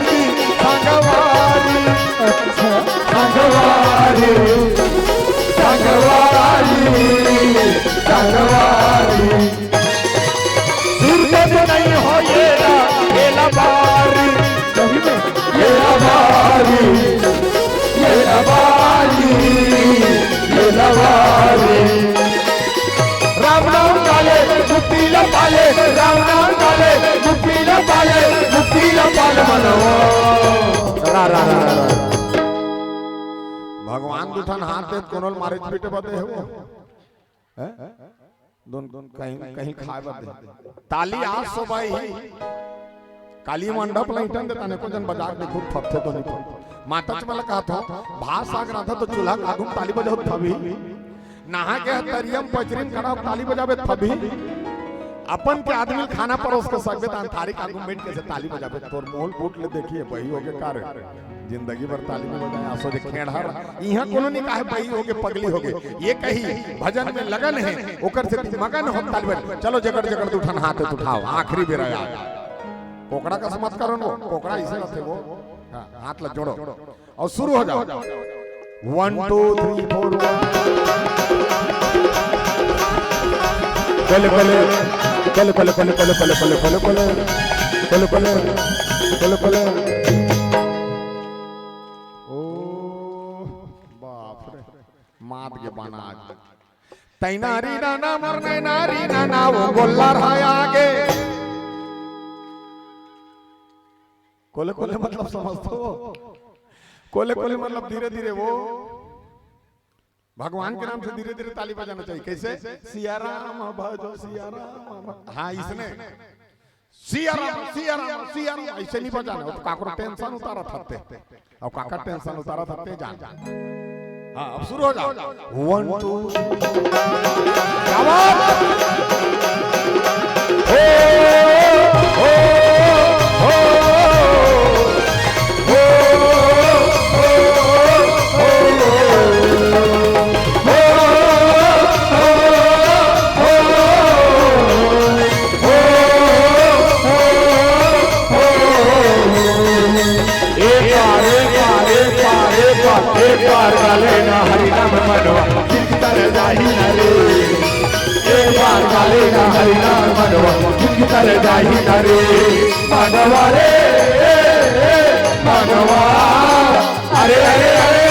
हाथ दे कोनोल मारे पीटे बदे हो हैं दोन कहीं कहीं खाए बदे ताली आज सो भाई काली मंडप लाइटन देता ने को जन बाजार में खूब फपथे तो नहीं माता च मला कहा था भात साग रहा था तो चूल्हा कागुम ताली बजाओ थभी नहा के तरियम पचरिम खड़ा ताली बजावे थभी अपन के आदमी खाना परोस के सकबे त थारी कागुम बैठ के से ताली बजावे तोर मोल फूट ले देखिए बही हो के कार जिंदगी भर ताली में बजाए आसो जे खेड़हर इहां कोनो नहीं काहे बही हो के पगली हो गए ये कही भजन में लगन है ओकर से मगन हो ताली बजा चलो जगड़ जगड़ उठन हाथ उठाओ आखिरी बेर आया कोकड़ा का समझ करो नो कोकड़ा इसे रहते वो हाथ ला जोड़ो और शुरू हो जाओ 1 2 3 4 पले पले पले पले पले पले पले पले पले पले पले पले पले ओ बाप रे मात के बाना आज तैनारी नाना मरने नारी नाना वो गोल्ला रहा आगे कोले कोले मतलब समझते हो कोले कोले मतलब धीरे धीरे वो भगवान के नाम से धीरे धीरे ताली बजाना चाहिए कैसे सिया राम भजो सिया राम हाँ इसने सिया राम सिया राम सिया राम ऐसे नहीं बजाना तो काकरो टेंशन उतारा थते और काका टेंशन उतारा थते जान हाँ अब शुरू हो जाओ 1 2 अरे अरे अरे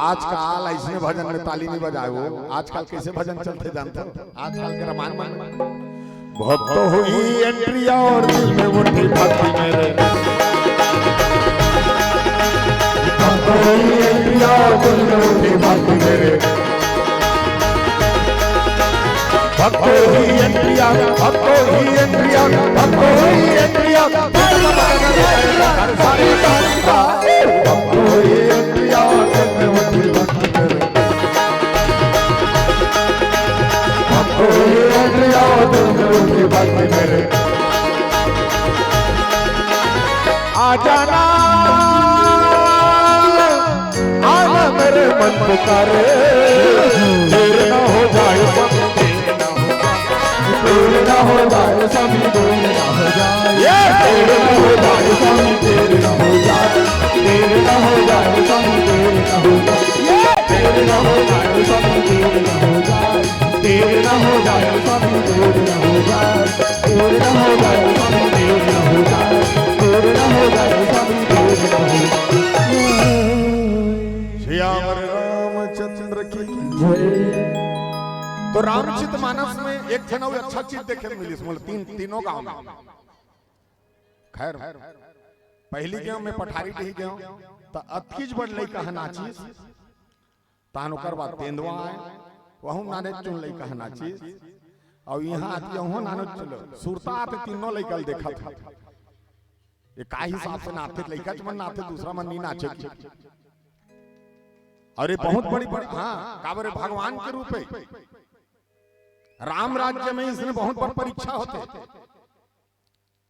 आजकल ऐसे भजन में ताली नहीं बजाए वो आजकल कैसे भजन चलते जानते हो आजकल के रामायण मान भक्त हुई एंट्री और दिल में उठी भक्ति मेरे भक्त हुई एंट्री और दिल में उठी भक्ति मेरे भक्त हुई एंट्री भक्त हुई एंट्री भक्त हुई एंट्री आ जाना आना मेरे मन पुकारे देर न हो जाए देर न हो जाए सभी देर न हो जाए देर न हो जाए सभी देर न हो जाए देर न हो जाए सभी देर न हो जाए देर न हो जाए सभी देर न हो जाए देर न हो जाए सभी देर न हो जाए देर न हो जाए सभी देर न हो जाए देर न हो जाए सभी देर न हो जाए श्याम रामचंद्र की जय। तो रामचित मानस में एक जना अच्छा चीज देखे मिली तीनों गांव में खैर पहली गांव में पठारी नहीं गया त अतकीज बड़ लई कहा नाचीस तान ओकर बाद तेंदुआ आए वहु नाने चुन लई कहा नाचीस और यहाँ आती हो नानो चलो सुरता आते तीनों लइकल देखा था ये का हिसाब से नाते लइका मन नाते दूसरा मन नहीं नाचे अरे बहुत बड़ी बड़ी हाँ काबरे भगवान के रूप है राम राज्य में इसने बहुत बड़ी परीक्षा होते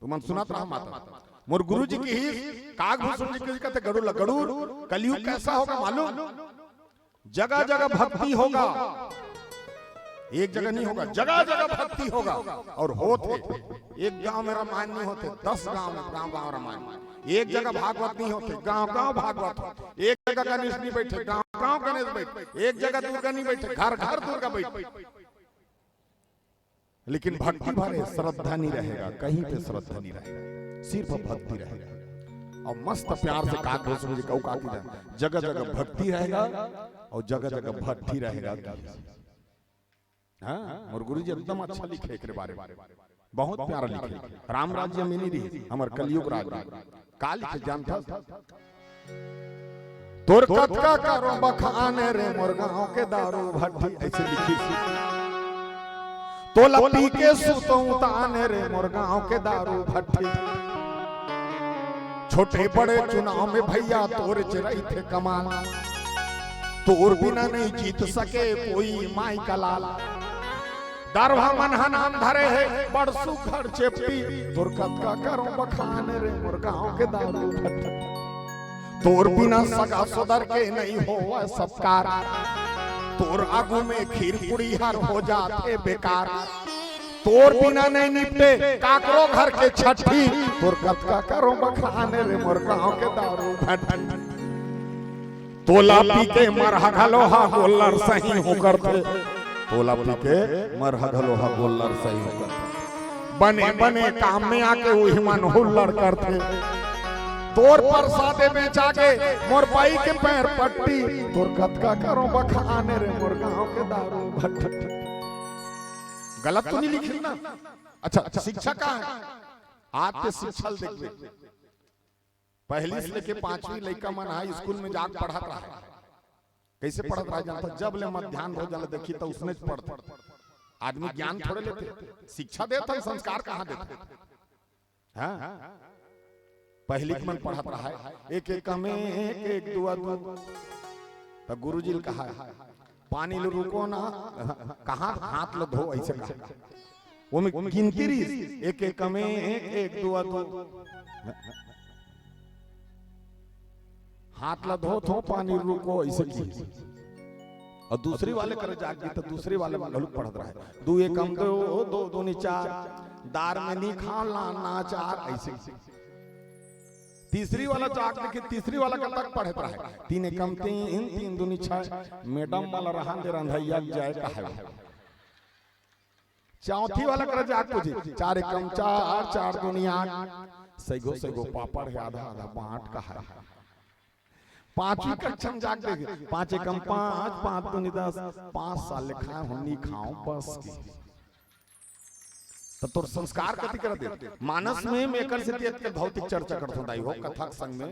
तो मन सुना रहा माता मोर गुरु जी की ही काग भूषण जी के कहते गरुड़ गरुड़ कलयुग कैसा होगा मालूम जगह जगह भक्ति होगा एक जगह नहीं होगा जगह जगह भक्ति होगा और होते एक गांव में रामायण नहीं होते 10 गांव में गांव गांव रामायण एक जगह भागवत नहीं होते गांव गांव भागवत होते एक जगह गणेश नहीं बैठे गांव गांव गणेश बैठे एक जगह दुर्गा नहीं बैठे घर घर दुर्गा बैठे लेकिन भक्ति भरे श्रद्धा नहीं रहेगा कहीं पे श्रद्धा नहीं रहेगा सिर्फ भक्ति रहेगा और मस्त प्यार से काग भूषण जी कहती जगह जगह भक्ति रहेगा और जगह जगह भक्ति रहेगा हाँ और गुरु जी एकदम अच्छा लिखे एक बारे बहुत प्यारा लिखे राम राज्य में नहीं रही हमार कलयुग राज्य काल लिखे जानता तोर कत का करो बखाने रे मुर्गाओं के दारू भट्टी ऐसे लिखी थी तो लपी के सुतो ताने रे मुर्गाओं के दारू भट्टी छोटे बड़े चुनाव में भैया तोर चिराई थे कमान तोर बिना नहीं जीत सके कोई माई का लाल दरभा मनहा नाम धरे है बड़सू घर चेपटी तुरकत का करो बखाने रे मुर्गाओं के दारू भट्टी तोर बिना सगा सुधर के नहीं हो सबकार तोर आगू में खीर पुड़ी हर हो जाते बेकार तोर बिना नहीं निपटे काकरो घर के छठी तुरकत का करो बखाने रे मुर्गाओं के दारू भट्टी तोला पी के मरहा घलोहा गोल्लर सही होकर थे तोला पी के मरहा घलोहा गोल्लर सही होकर थे बने बने काम में आके वही मन हुल्लड़ करते तोर प्रसादे बेचा के मोर पाई के पैर पट्टी तोर कत का करो बखाने रे मुर्गाओं के दारू भट्टी गलत तो नहीं लिखी ना अच्छा शिक्षा का है आज के शिक्षा देखते पहली से लेके 5वीं लड़का मन हाई स्कूल में जाके पढ़त रहा कैसे पढ़त रहा जानता जब ले मध्याह्न भोजन देखी तो उसने पढ़ता आदमी ज्ञान थोड़े लेते शिक्षा देता संस्कार कहाँ देते हाँ पहली मन पढ़त रहा है एक एक में एक दुआ दो तो गुरुजी ने कहा पानी लो रुको ना कहाँ हाथ लो धो ऐसे कहा वो में गिनती रही एक एक में एक दुआ दो हाथ ला धो थो पानी रुको ऐसे की और दूसरी वाले करे जाके तो दूसरे वाले गलुक पढ़त रहा है दो एक कम दो दो दूनी चार दार में नहीं खा ना चार ऐसे तीसरी वाला जाग देखे तीसरी वाला कब तक पढ़त रहा है तीन एकम तीन तीन दूनी छह मैडम वाला रहा दे रंधैया जाए कहे चौथी वाला करे जाग पूछे चार एकम चार चार दूनी आठ सैगो पापड़ है आधा आधा बांट का है 5वीं कक्षा में जाग देखे 5 एकम 5 5 दूनी 10 5 साल लिखा होनी खाओ बस की तो तोर संस्कार कथी कर दे मानस में मेकर से के भौतिक चर्चा करथो दाई हो कथा संग में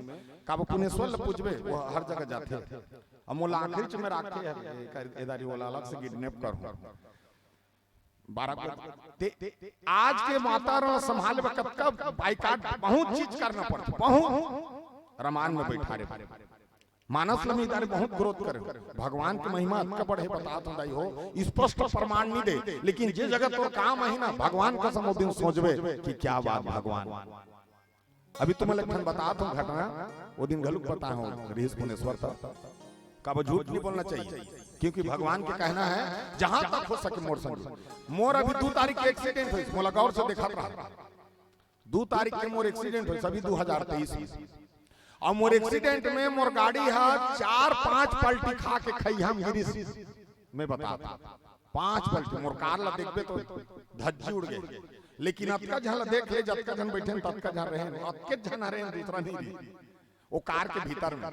काबो पुनेश्वर पूछबे वो हर जगह जाते अमोला आखिर में राखे एदारी वाला अलग से किडनैप कर 12 आज के वातावरण संभाले वक्त का बाइकाट बहुत चीज करना पड़ता बहुत रामायण में बैठा रे मानस में इधर बहुत ग्रोथ करे भगवान की महिमा अतका बढ़े बतात दाई हो स्पष्ट प्रमाण नहीं दे लेकिन जे जगह तोर काम है ना भगवान का दिन सोचबे कि क्या बात भगवान अभी तुम लखन बताता हूं घटना वो दिन घलुक पता हो ऋषि पुनेश्वर था कब झूठ नहीं बोलना चाहिए क्योंकि भगवान के कहना है जहां तक हो सके मोर संग मोर अभी 2 तारीख के एक्सीडेंट हुई मोला गौर से देखा रहा 2 तारीख के मोर एक्सीडेंट हुई सभी 2023 और मोर एक्सीडेंट में मोर गाड़ी है 4-5 पलटी खा के खई हम गिरी मैं बताता 5 पलटी मोर कार ला देखबे तो धज्जी उड़ गए लेकिन अतका जहां देख ले जतका जन बैठे ततका जहां रहे अतके जहां रहे दूसरा नहीं रही वो कार के भीतर में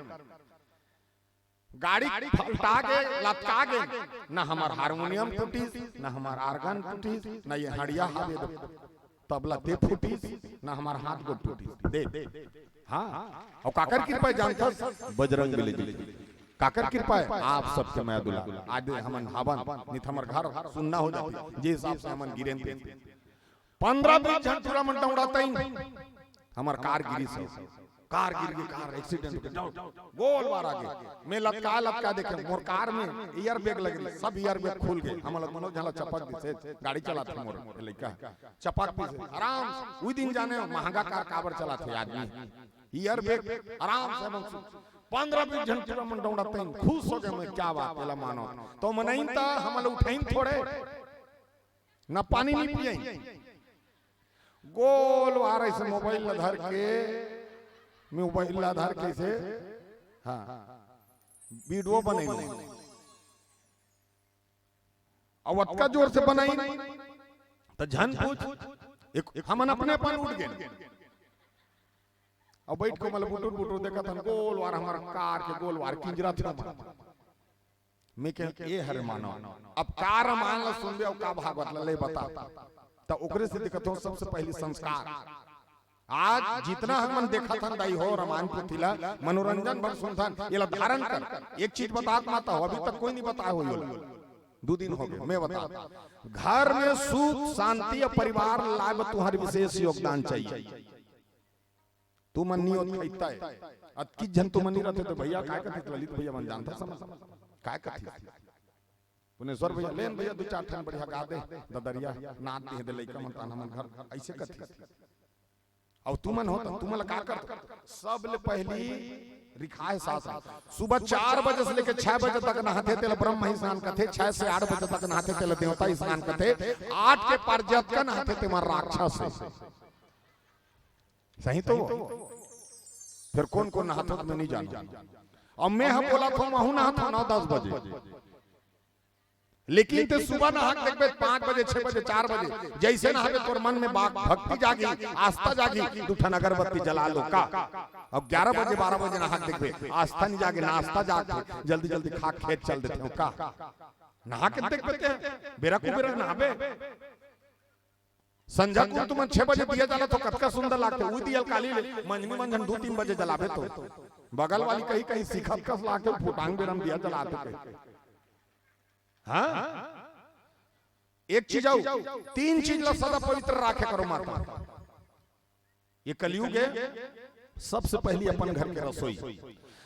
गाड़ी फलटा के लटका गए ना हमार हारमोनियम टूटी ना हमार आर्गन टूटी ना ये हड़िया तबला ते फूटी ना हमार हाथ को टूटी दे हाँ, और काकर कृपा जानता बजरंग बली जी काकर कृपा है आप सबके मैं दुला आज हमन हावन नित हमर घर सुनना हो जाती जे हिसाब से हमन गिरेन थे 15-20 जन पूरा मन उड़ाता ही हमर कार गिरी से कार गिर गई कार एक्सीडेंट हो गया गोल बार आगे मैं लटका देखे मोर कार में एयर बैग लगे सब एयर बैग खुल गए हम लोग मनोज झाला चपक से गाड़ी चलाते मोर लड़का चपक पे से आराम से उई दिन जाने महंगा कार काबर चलाते आदमी एयर बैग आराम से 15-20 जन पूरा मन दौड़ाते हैं खुश हो गए मैं क्या बात है मानो तो मनाइन ता हम लोग उठाइन थोड़े ना पानी नहीं पिए गोल आ रहा है मोबाइल धर के मैं मोबाइल आधार कैसे हाँ वीडियो बनाई और अटका जोर से बनाई तो झन पूछ एक हमन अपने अपन उठ गए और बैठ को मतलब बुटुर देखा था गोल वार हमारा कार के गोल वार किंजरा था मैं कह ये हर मानो अब कार मान ला सुन बे का भागवत ले बता तो ओकरे से दिक्कत हो सबसे पहली संस्कार आज जितना हमन देखा था दाई हो रामायण पुथिला मनोरंजन भर सुनथन ये धारण कर एक चीज बतात माता हो अभी तक कोई नहीं बताया हो यो 2 दिन हो गए मैं बता घर में सुख शांति और परिवार लाभ तुम्हारी विशेष योगदान चाहिए तू मन नहीं होता इतना है अब किस जन तू मन नहीं रहते तो भैया काय करते ललित भैया मन जानता समझ काय करते पुनेश्वर भैया लेन भैया 2-4 ठन बढ़िया गा दे ददरिया नाच दे लइका मन ताना मन घर ऐसे करते और तुमन होता तुमन का कर सब ले पहली रिखाए साथ सुबह 4 बजे से लेकर 6 बजे तक नहाते तेल ब्रह्म स्नान करते 6 से 8 बजे तक नहाते तेल देवता स्नान करते 8 के पारजत का नहाते ते मार राक्षस सही तो फिर कौन कौन नहाता मैं नहीं जानता और मैं हम बोला था मैं नहाता 9-10 बजे लेकिन ते सुबह नहा देखबे 5 बजे 6 बजे 4 बजे जैसे नहावे तोर मन में भक्ति जागी आस्था जागी दूठन अगरबत्ती जला लो का अब 11 बजे 12 बजे नहा देखबे आस्था नहीं जागे नाश्ता जागे जल्दी जल्दी खा खेत चल देते हो का नहा के देखबे बेरा कुबेरा नहाबे संझा को तुम 6 बजे दिया जाला तो कतका सुंदर लागते उ दियल काली मंझनी मंझन 2-3 बजे जलाबे तो बगल वाली कहीं कहीं सिखत कस लाके फुटांग बेरम दिया जलाते हाँ एक चीज आओ 3 चीज ला सदा पवित्र राखे करो माता ये कलयुग है सबसे पहली अपन घर के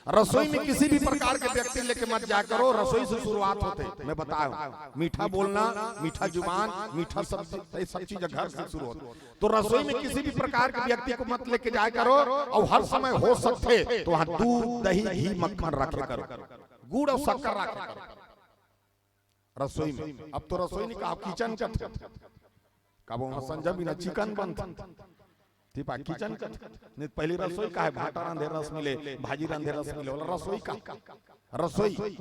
रसोई में किसी भी प्रकार के व्यक्ति लेके मत जा करो रसोई से शुरुआत होते मैं बताया मीठा बोलना मीठा जुबान मीठा सब चीज घर से शुरू होती तो रसोई में किसी भी प्रकार के व्यक्ति को मत लेके जाया करो और हर समय हो सकते तो वहां दूध दही घी मक्खन रखे करो गुड़ और शक्कर रखे करो रसोई में अब तो रसोई नहीं कहा किचन का कब वहां संजय बिना चिकन बनता ठीक है किचन का नहीं पहली रसोई का है भाटा रांधे रस मिले भाजी रांधे रस मिले वाला रसोई का रसोई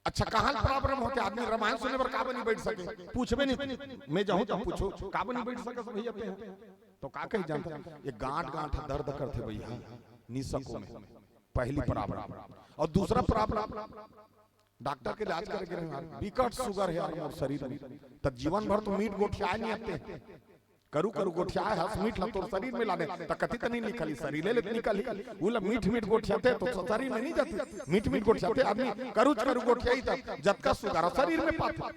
अच्छा कहां प्रॉब्लम होते आदमी रामायण सुनने पर काबे नहीं बैठ सके पूछबे नहीं मैं जाऊं तो पूछो काबे नहीं बैठ सके भैया पे तो का कहीं जानता ये गांठ दर्द करते भैया निसको में पहली प्रॉब्लम और दूसरा प्रॉब्लम डॉक्टर के इलाज करके विकट शुगर है यार शरीर में तब जीवन भर तो मीट गोठिया नहीं आते करू गोठिया हस मीठ ला तो शरीर में लाने त कथि त नहीं निकली शरीर ले निकली उला मीठ गोठियाते तो शरीर में नहीं जाती मीठ गोठियाते आदमी करू गोठिया ही तब जब का शुगर शरीर में पाता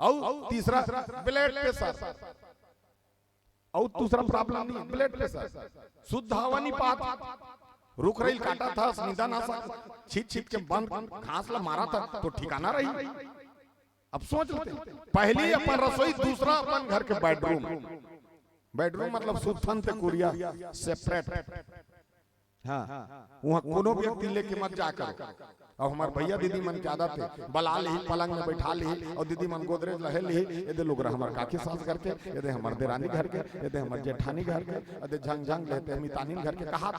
और तीसरा ब्लड प्रेशर और दूसरा प्रॉब्लम नहीं ब्लड प्रेशर शुद्ध हवा नहीं पाता रुक रही काटा था निदान छीट के बंद घास ला मारा था तो ठिकाना रही अब सोच लेते पहली अपन रसोई दूसरा अपन घर के बेडरूम मतलब सुथन ते कुरिया सेपरेट हाँ वहाँ कोनो व्यक्ति लेके मत जा करो और हमारे भैया दीदी मन के आदत है बला ली पलंग में बैठा ली और दीदी मन गोदरेज लहे ली ये लोग हमारे काकी सास घर के ये हमारे देरानी घर के ये हमारे जेठानी घर के ये झंग लेते मितानी घर के कहा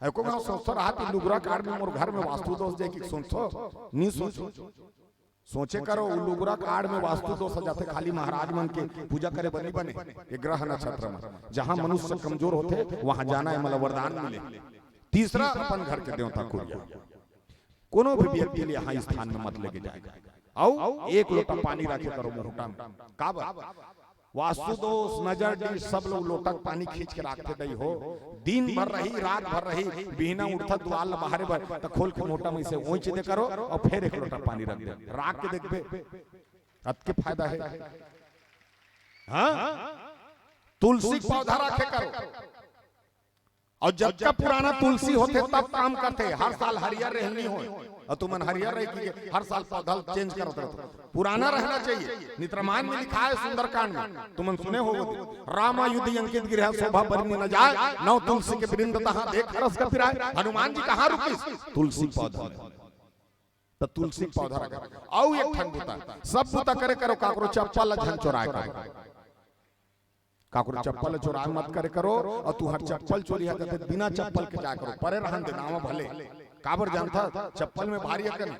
एको गांव सोचो रहा कि लुगरा कार्ड में मोर घर में वास्तु दोष जाए कि सोचो नहीं सोचो सोचे करो लुगरा कार्ड में वास्तु दोष जाते खाली महाराज मन के पूजा करे बने ये ग्रह नक्षत्र में जहां मनुष्य कमजोर होते वहां जाना है मतलब वरदान मिले तीसरा अपन घर के देवता को कोनो भी व्यक्ति लिए यहाँ स्थान में मत लेके जाएगा आओ एक लोटा पानी रखे करो मोटा में का वास्तु दोष नजर डी सब लोग लोटक पानी खींच के रखते दई हो, दिन भर रही रात भर रही बिना उठत द्वाल बाहर बर त खोल के मोटा में से ओंच दे करो और फिर एक लोटा पानी रख दे राख के देखबे अत के फायदा है। हाँ तुलसी पौधा रखे करो, और जब का पुराना तुलसी होते तब काम करते, हर साल हरियर रहनी हो और तुमन हरियर रह की हर साल पौधा चेंज करते रहो, पुराना रहना चाहिए। नित्रमान में लिखा है सुंदरकांड में, तुमन सुने हो रामायुधि अंकित गिरह शोभा बरनी न जाए, नौ तुलसी के वृंद तहां देख रस का फिराए। हनुमान जी कहां रुकी? तुलसी पौधा, तो तुलसी पौधा रखा। और एक ठन बुता सब बुता करे करो, काकरो चप्पल झन चोराए करो, काकरो चप्पल चोरा मत करे करो, और तू हर चप्पल चोरी है कहते बिना चप्पल के जा करो, परे रहन दे नाम भले काबर जानता चप्पल में भारी अकन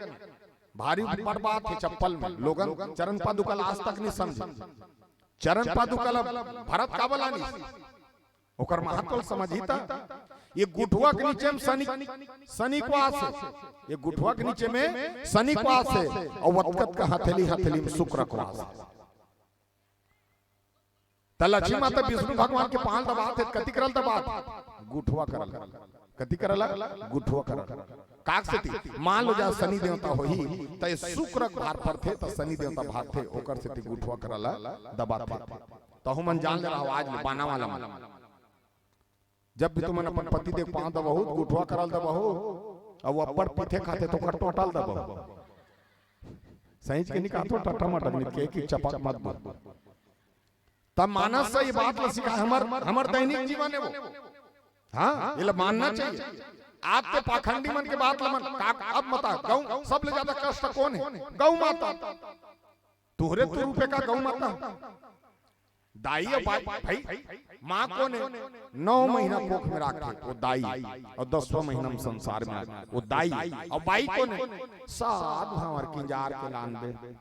भारी बड़ बात है। चप्पल में लोगन चरण पादुका आज तक नहीं समझे, चरण पादुका भरत काबला नहीं ओकर महत्व समझीता। ये गुठवा के नीचे में शनि को आस है, ये गुठवा के नीचे में शनि को आस है, और वतकत का हथेली हथेली में शुक्र को आस है। लक्ष्मी माता विष्णु भगवान के पाल दबात है, कति करल दबात गुठवा करल, कति करल गुठवा करल। काक से मान लो जा शनि देवता होही त शुक्र भार पर थे, त शनि देवता भार थे ओकर से गुठवा करल दबात थे। तो हम जान ले रहा आज बाना वाला जब भी तुमन अपन पति देव पांव दबहु गुठवा करल दबहु, और वो अपर पीठे खाते तो कर टोटल दबहु, सही के निकाल तो टट्टा मटन में के चपक मत बोल। तब मानस से ये बात ल सिखा, हमर दैनिक जीवन है वो। हाँ ये मानना चाहिए। आपके पाखंडी मन के बात लमन अब मता गौ सब ले ज्यादा कष्ट कौन है? गौ माता, तुहरे तो रूपे का गौ माता दाई भाई माँ कौन है? 9 महीना कोख में रखे वो दाई, और 10वां महीना में संसार में वो दाई, और बाई कौन है? साध हमार किंजार के लान दे।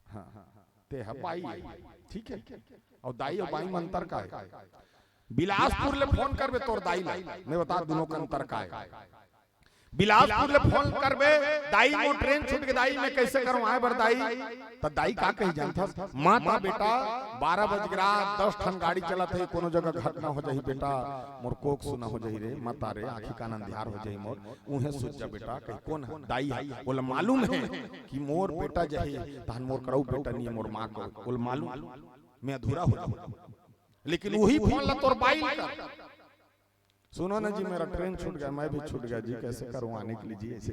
हाँ ते है बाई, ठीक है। और दाई और बाई में अंतर का है? बिलासपुर ले फोन करबे तोर दाई ला, मैं बता दोनों का अंतर का है। बिलासपुर ले फोन करबे दाई मो ट्रेन छूट के दाई मैं कैसे करूं आए बर दाई, त दाई का कही जानता माता बेटा 12 बज गरा 10 ठन गाड़ी चलत है, कोनो जगह घटना हो जाही बेटा मोर कोक सुना हो जाही रे माता रे, आंखी कान अंधियार हो जाही मोर, उहे सोच जा बेटा कहीं कौन है? दाई है। बोला मालूम है कि मोर बेटा जही तहन मोर करऊ बेटा नहीं मोर मां को, बोल मालूम मैं अधूरा हो जाऊं, लेकिन वही फोन ला तोर बाई कर, सुनो ना जी मेरा ट्रेन छूट गया, मैं भी छूट गया जी, कैसे करूं आने के लिए जी? ऐसे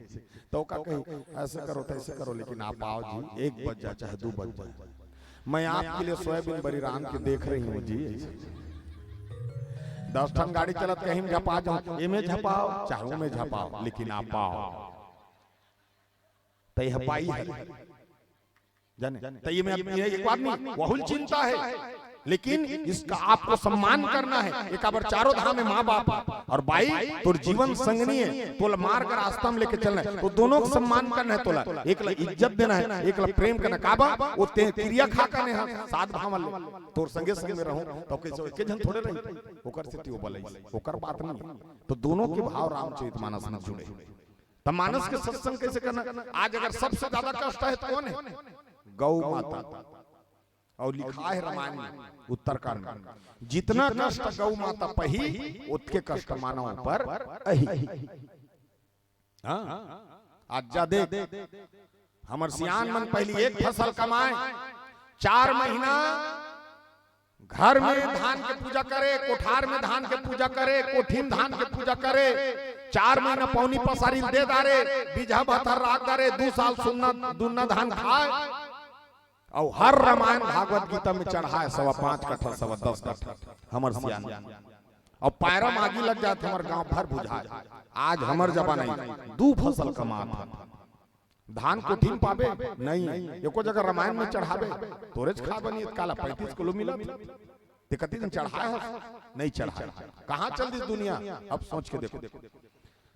तो का कही ऐसे करो तैसे करो, लेकिन आप आओ जी, 1 बज जाए चाहे 2 बज जाए, मैं आपके लिए सोयाबीन बड़ी राम के देख रही हूँ जी। 10 ठन गाड़ी चलत कहीं में झपा जाओ, ये में झपाओ चाहे में झपाओ, लेकिन आप आओ तय हपाई है जाने तय में एक बात नहीं बहुल चिंता है, लेकिन इसका आपको सम्मान करना है। एक बार चारों धाम में माँ बाप और बाई तो जीवन संगनी है, तोला मार्ग रास्ता में लेके चलना है, तो दोनों को सम्मान करना है। तोला एक ला इज्जत देना है, एक ला प्रेम करना। काबा वो क्रिया खा करने है साथ भाव तोर संगे संग में रहूं तो कैसे के जन थोड़े रही ओकर से त्यो बोले ओकर बात नहीं, तो दोनों के भाव रामचरितमानस में जुड़े। तब मानस के सत्संग कैसे करना? आज अगर सबसे ज्यादा कष्ट है तो कौन है? गौ माता। और लिखा है रामायण में उत्तरकांड में, जितना कष्ट गौ माता पही उतके कष्ट मानव पर अही। आज जा देख हमर सियान मन पहली एक फसल कमाए, 4 महीना घर में धान के पूजा करे, कोठार में धान के पूजा करे, कोठी में धान के पूजा करे, 4 महीना पौनी पसारी दे दारे, बीजा भातर राख दारे, 2 साल सुन्ना दुन्ना धान खाए, और हर रामायण भागवत गीता में चढ़ाए 5.25 कट्ठा 10 कट्ठा हमर सियान, और पैरा मागी लग जाते हमर गांव भर बुझाए। आज हमर जबा नहीं 2 फसल कमात धान कोठी में पाबे नहीं, एको जगह रामायण में चढ़ावे तोरेज खा बनी काला 35 किलो मिला ते कति दिन चढ़ाया नहीं चढ़ाया, कहां चल दी दुनिया? अब सोच के देखो,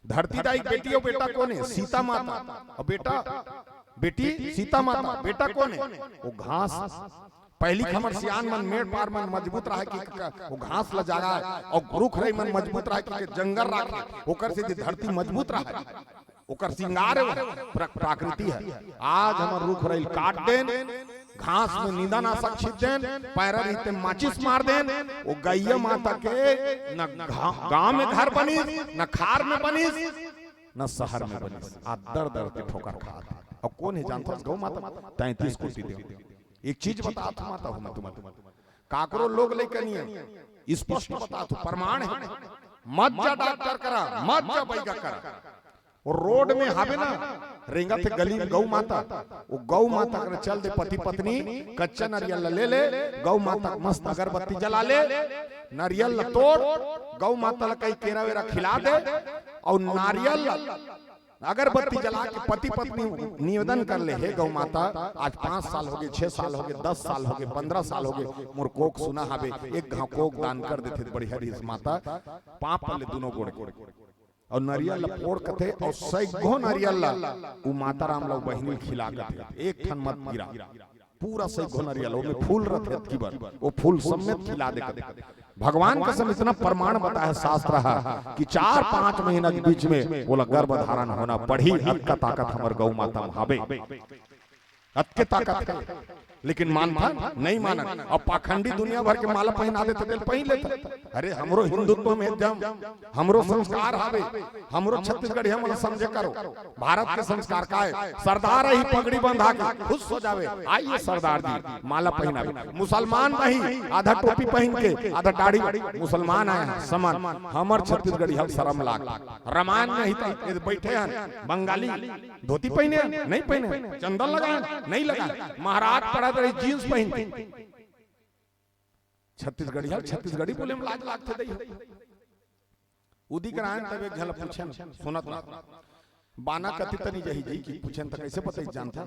धरती दाई बेटी और बेटा कौन है? सीता माता, और बेटा बेटी सीता माता, बेटा कौन है? वो घास। पहली खमर सियान मन मेड़ पार मन मजबूत रहा कि वो घास ल जागा, और रुख रही मन मजबूत रहा कि जंगल रहा, ओकर से धरती मजबूत रहा, ओकर सिंगार प्राकृति है। आज हमर रुख रही काट देन, घास में नींदानाशक छीट देन, पैरा रीते माचिस मार देन। वो गैया माता के न गांव में घर बनी, न खार में बनी, न शहर में बनी। आज दर दर के ठोकर खा। और कौन है जानता गौ माता 33 कोटि देव। एक चीज बता तू माता हूं मैं तुम्हें, काकरो लोग लेकर नहीं है, स्पष्ट बता तू, प्रमाण है। मत जा डॉक्टर करा, मत जा बैगा करा। और रोड में हावे ना रेंगा थे गली में गौ माता, वो गौ माता कर चल दे पति पत्नी कच्चा नारियल ले ले, गौ माता मस्त अगरबत्ती जला ले, नारियल तोड़, गौ माता ला कई केरा वेरा खिला दे, और नारियल अगरबत्ती जला के पति पत्नी निवेदन कर ले, हे गौ माता आज 5 साल हो गए, 6 साल हो गए, 10 साल हो गए, 15 साल हो गए, मोर कोक सुना हावे, एक घाव कोक दान कर देते बड़ी हरी माता, पाप पल्ले दोनों गोड़ और नारियल फोड़ कथे, और सैगो नारियल उ माता राम लोग बहिनी खिला कथे, एक ठन मत गिरा, पूरा सैगो नारियल में फूल रथे की बार, वो फूल समेत खिला दे कथे। भगवान का समय इतना प्रमाण बताया शास्त्र है कि 4-5 महीना के बीच में बोला गर्भ धारण होना पड़ी। अत ताकत हमार गौ माता में हावे, अत ताकत है, लेकिन मानता नहीं माना। अब पाखंडी दुनिया भर के माला पहना देते, दिल पहन लेते। अरे हमरो हिंदुत्व में दम, हमरो संस्कार हावे, हमरो छत्तीसगढ़ी हम समझे करो। भारत के संस्कार का है, सरदार ही पगड़ी बंधा के खुश हो जावे, आइए सरदार जी माला पहनावे। मुसलमान नहीं, आधा टोपी पहन के आधा दाढ़ी, मुसलमान आए समान। हमर छत्तीसगढ़ी हम शर्म लाग, रामायण में ही तो बैठे हैं बंगाली धोती पहने नहीं पहने, चंदन लगाए नहीं लगाए, महाराज पड़ा जींस पहनते। छत्तीसगढ़ी है, छत्तीसगढ़ी बोले में लाज लागते दई। उदी करायन तब एक झलक पूछन सुनत ना बाना कति तनी जही जी की पूछन त कैसे बताई जानता,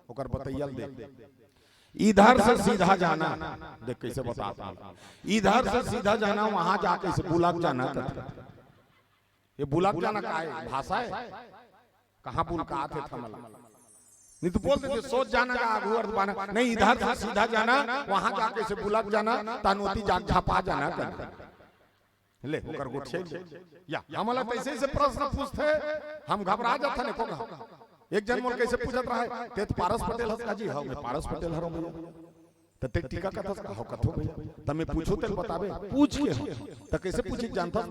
ओकर बताइयल दे। इधर से सीधा जाना, देख कैसे बताता, इधर से सीधा जाना, वहां जाके से बुलाक जाना। ये बुलाक जाना का है, भाषा है, कहां बुलका थे थमला नहीं तो बोल देते सोच जाना का आगू अर्थ बाना नहीं, इधर से सीधा जाना, वहां जाके से बुलक जाना, तानोती जाग झापा जाना कर ले ओकर गुठे या हमला तैसे से प्रश्न पूछते, हम घबरा जाता ने कोगा। एक जन मोर कैसे पूछत रहा है, ते पारस पटेल हस का जी, हां मैं पारस पटेल हरो भैया, त ते टीका कथस का हो कथो भैया, तमे पूछो ते बताबे, पूछ के त कैसे पूछी जानता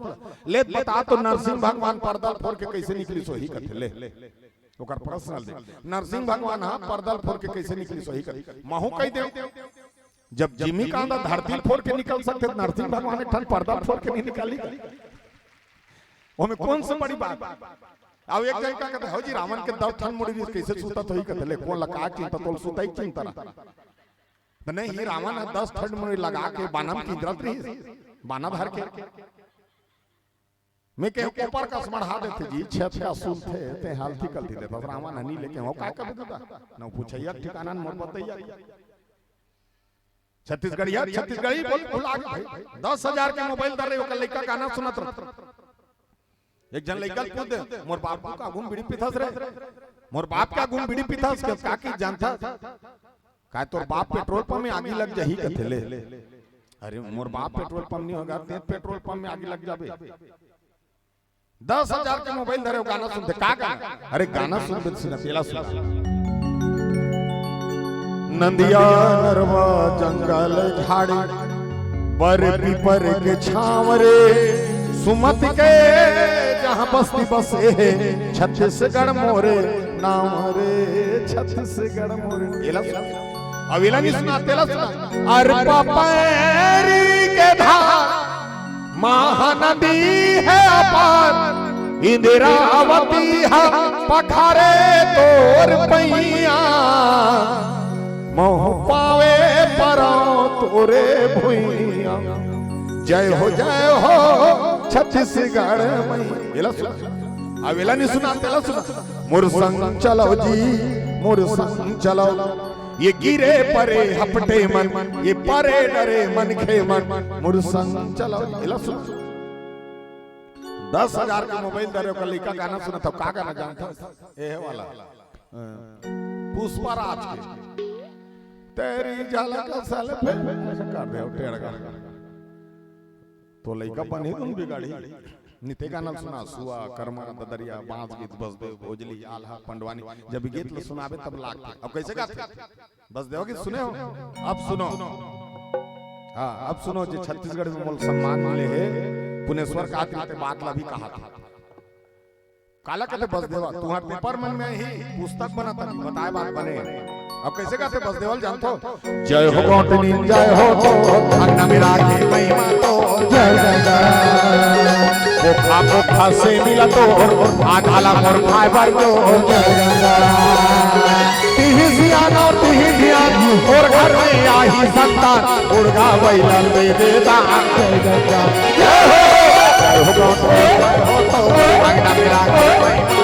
ले बता तो नरसिंह भगवान पर्दल फोड़ के कैसे निकली सोही कथे ले ओकर प्रश्न दे। नरसिंह भगवान हां पर्दल फोड़ के कैसे निकली सोही कर महू कह दे। जब जिमी कांदा धरती फोड़ के निकल सकते, नरसिंह भगवान एक ठन पर्दल फोड़ के नहीं निकाली, ओमे कौन सी बड़ी बात। अब एक जन का कहते हो जी रावण के 10 ठन मुड़ी कैसे सूता तो ही कहते ले कौन लगा चिंता तोल सूता ही चिंता ना नहीं, ही रावण 10 ठन मुड़ी लगा के बानम की दरत रही, बाना भर के मैं के ऊपर का स्मढ़ा देते जी, छत का सुन थे ते हालती कलती देता रावण हनी लेके हो का कर देता ना पूछैया ठिकाना मोर बताइया। छत्तीसगढ़िया छत्तीसगढ़ी बोल भुला गए, 10,000 के मोबाइल दरे ओकर लइका गाना सुनत रह। एक जन लइका पूछ मोर बाप का गुम बीड़ी पिथस रे, मोर बाप का गुम बीड़ी पिथस के का की जानता का तोर बाप पेट्रोल पंप में आगी लग जाही कथे ले। अरे मोर बाप पेट्रोल पंप नहीं होगा, ते पेट्रोल पंप में आगी लग जाबे। 10,000 के मोबाइल धरे गाना सुनते का गाना, अरे गाना सुनते सुना तेला सुना। नंदिया नरवा जंगल झाड़ी बर पीपर के छाव रे, सुमत के जहां बस्ती बसे है, छत्तीसगढ़ मोरे नाम रे, छत्तीसगढ़ मोरे तेला सुना। अवेला नहीं सुना तेला सुना। अरपा पैरी के धार महानदी है अपार, इंदिरावती है पखारे तोर पैया, मोह पावे परां तोरे भुइया, जय हो छत्तीसगढ़ मैया। अवेला नहीं सुना तेला सुना। मोर संग चलो जी मोर संग चलो, ये गिरे परे हपटे मन, ये परे डरे मन खे मन, मोर संग चलो एला सुन। 10,000 के मोबाइल दरे का लइका गाना सुना तो का गाना जानता ए वाला पुष्पराज के तेरी झलक सेल्फी ऐसा कर रहे हो टेढ़ कर तो लइका बने तुम बिगाड़ी निते का नाम सुना सुआ कर्मा ददरिया बांस गीत बसदेव भोजली आल्हा पंडवानी जब गीत सुनावे तब लागते। अब कैसे गाते बसदेव गीत सुने हो? अब सुनो, हाँ अब सुनो जो छत्तीसगढ़ में मोल सम्मान मिले है पुनेश्वर का बात ला भी कहा था काला कहते बसदेवा तुम्हारे पेपर मन में ही पुस्तक बना था बताए बात बने। अब कैसे गाते बसदेवल जानते हो? जय हो गौतमी जय हो तो अन्ना मेरा की महिमा तो जय जय पोखा से मिला तो आधाला मोर खाए बर जो जय तिही सियाना और तिही ध्यान और घर में आई संतान उड़गा बैलन दे देता जय हो गौतमी जय हो तो अन्ना मेरा की महिमा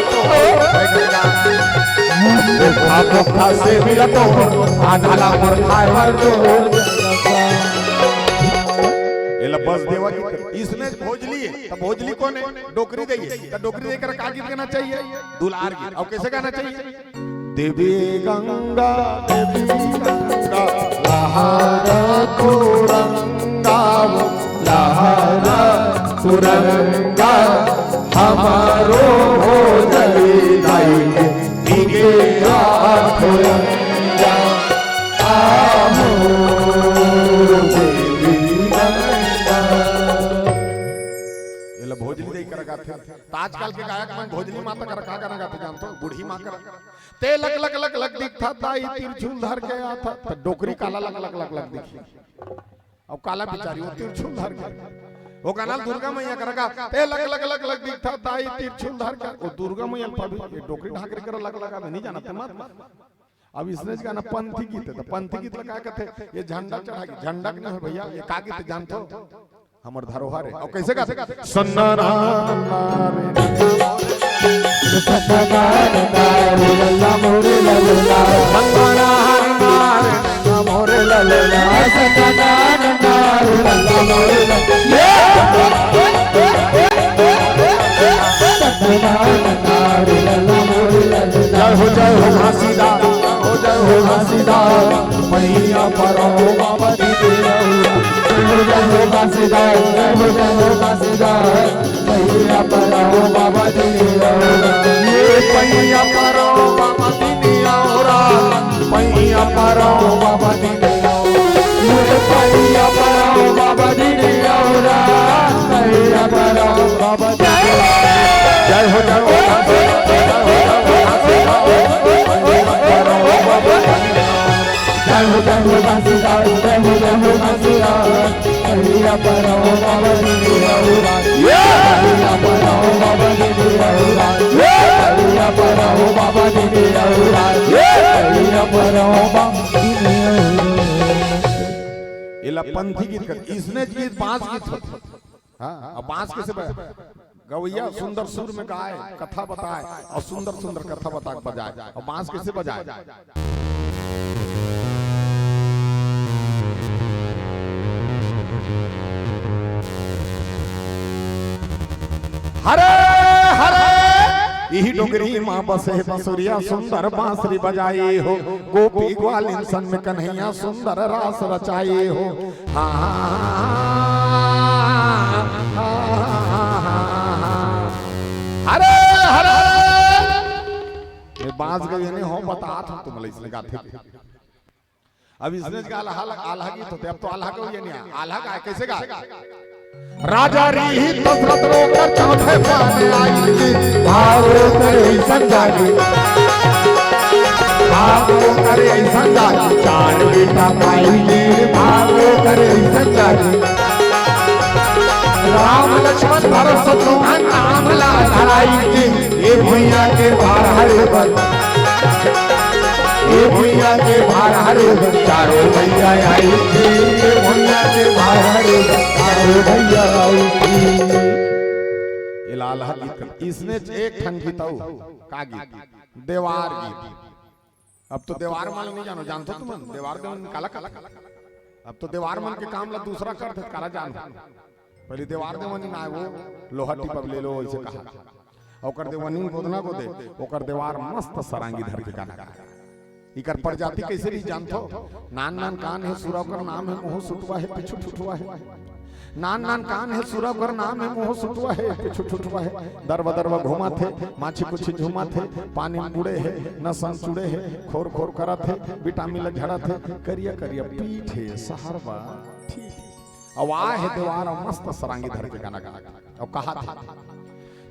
तो पोखा से मिला तो आधाला मोर खाए बर जो बस देवा की इसने भोजली है तब भोजली कौन है? डोकरी देगी तो डोकरी देकर का गीत गाना चाहिए? दुलार गीत। अब कैसे गाना चाहिए? देवी गंगा लहरा तुरंगा लहरा तुरंगा हमारो भोजली दाई के तुरंगा आमो भोजली दे कर गाते। आजकल के गायक मन भोजली माता कर का गाना गाते जानते हो? बूढ़ी मां कर ते लग लग लग लग दिखता दाई तिरछुल धर के आता तो डोकरी काला लग लग लग लग दिखी। अब काला बिचारी वो तिरछुल धर के वो गाना दुर्गा मैया कर गा ते लग लग लग लग दिखता दाई तिरछुल धर के वो दुर्गा मैया पर भी डोकरी ढाकरे कर लग लगा नहीं जानते मत। अब इसने गाना पंथी गीत है तो पंथी गीत लगा कहते ये झंडा चढ़ा झंडा नहीं है भैया ये का गीत जानते हो? हमर धरोहर है। और कैसे गाते? सन्नारा मोरे ललला सन्नारा मोरे ललला सन्नारा मोरे ललला जय हो घासीदार जय हो घासीदार मैया परो बाबा दी जय हो घासीदार मैया परो बाबा दी ये मैया परो बाबा दी औरा मैया परो बाबा दी ये मैया परो बाबा दी औरा मैया परो बाबा दी जय हो पंथी गीत इसने गीत बांस गीत हाँ बांस कैसे गवैया सुंदर सुर में गाए कथा बताए और सुंदर सुंदर कथा बता बजाए और बांस कैसे बजाए? हरे हरे यही डोगरी माँ बसे बसुरिया सुंदर बांसुरी बजाई हो गोपी ग्वालिन सन में कन्हैया सुंदर रास रचाई हो। हरे हरे बांस गए नहीं हो बता था तुम इसने गाते अब इसने आल्हा गीत होते अब तो आल्हा का ये नहीं आल्हा का कैसे गा? राजा री दशरथ रोकर चौथे पाने आई भावो करे संजागी भावो करे संजागी चार बेटा पाई भावो करे संजागी राम लक्ष्मण भरत शत्रुघ्न नाम ला धराई ये भैया के भार हरे बल ये भैया के भार हरे बल चारों भैया आई ये भैया के भार हरे बल भैया लाला गीत इसने एक ठन गीताऊ का गीत देवार गीत। अब तो देवार माल नहीं जानो जानते तुम देवार देवन काला काला अब तो देवार मन के काम ला दूसरा कर दे काला जान पहले देवार देवन ना वो लोहा टिपब ले लो ऐसे कहा ओकर देवनी गोदना को दे ओकर देवार मस्त सरांगी धर के गाना इकर प्रजाति कैसे भी जानतो, नान नान कान है सुरा कर नाम है मुंह सुटवा है पिछु ठुठवा है, नान नान कान है सुरा कर नाम है मुंह सुटवा है पिछु ठुठवा है, दरवा दरवा घुमा थे माछी कुछ झुमा थे, पानी में बुड़े है नसन चुड़े है, खोर खोर करा थे विटामिन झड़ा थे, करिया करिया पीठ है सहरवा ठीक आवाज है दीवार और मस्त सरांगी धर के गाना गाना। और कहा था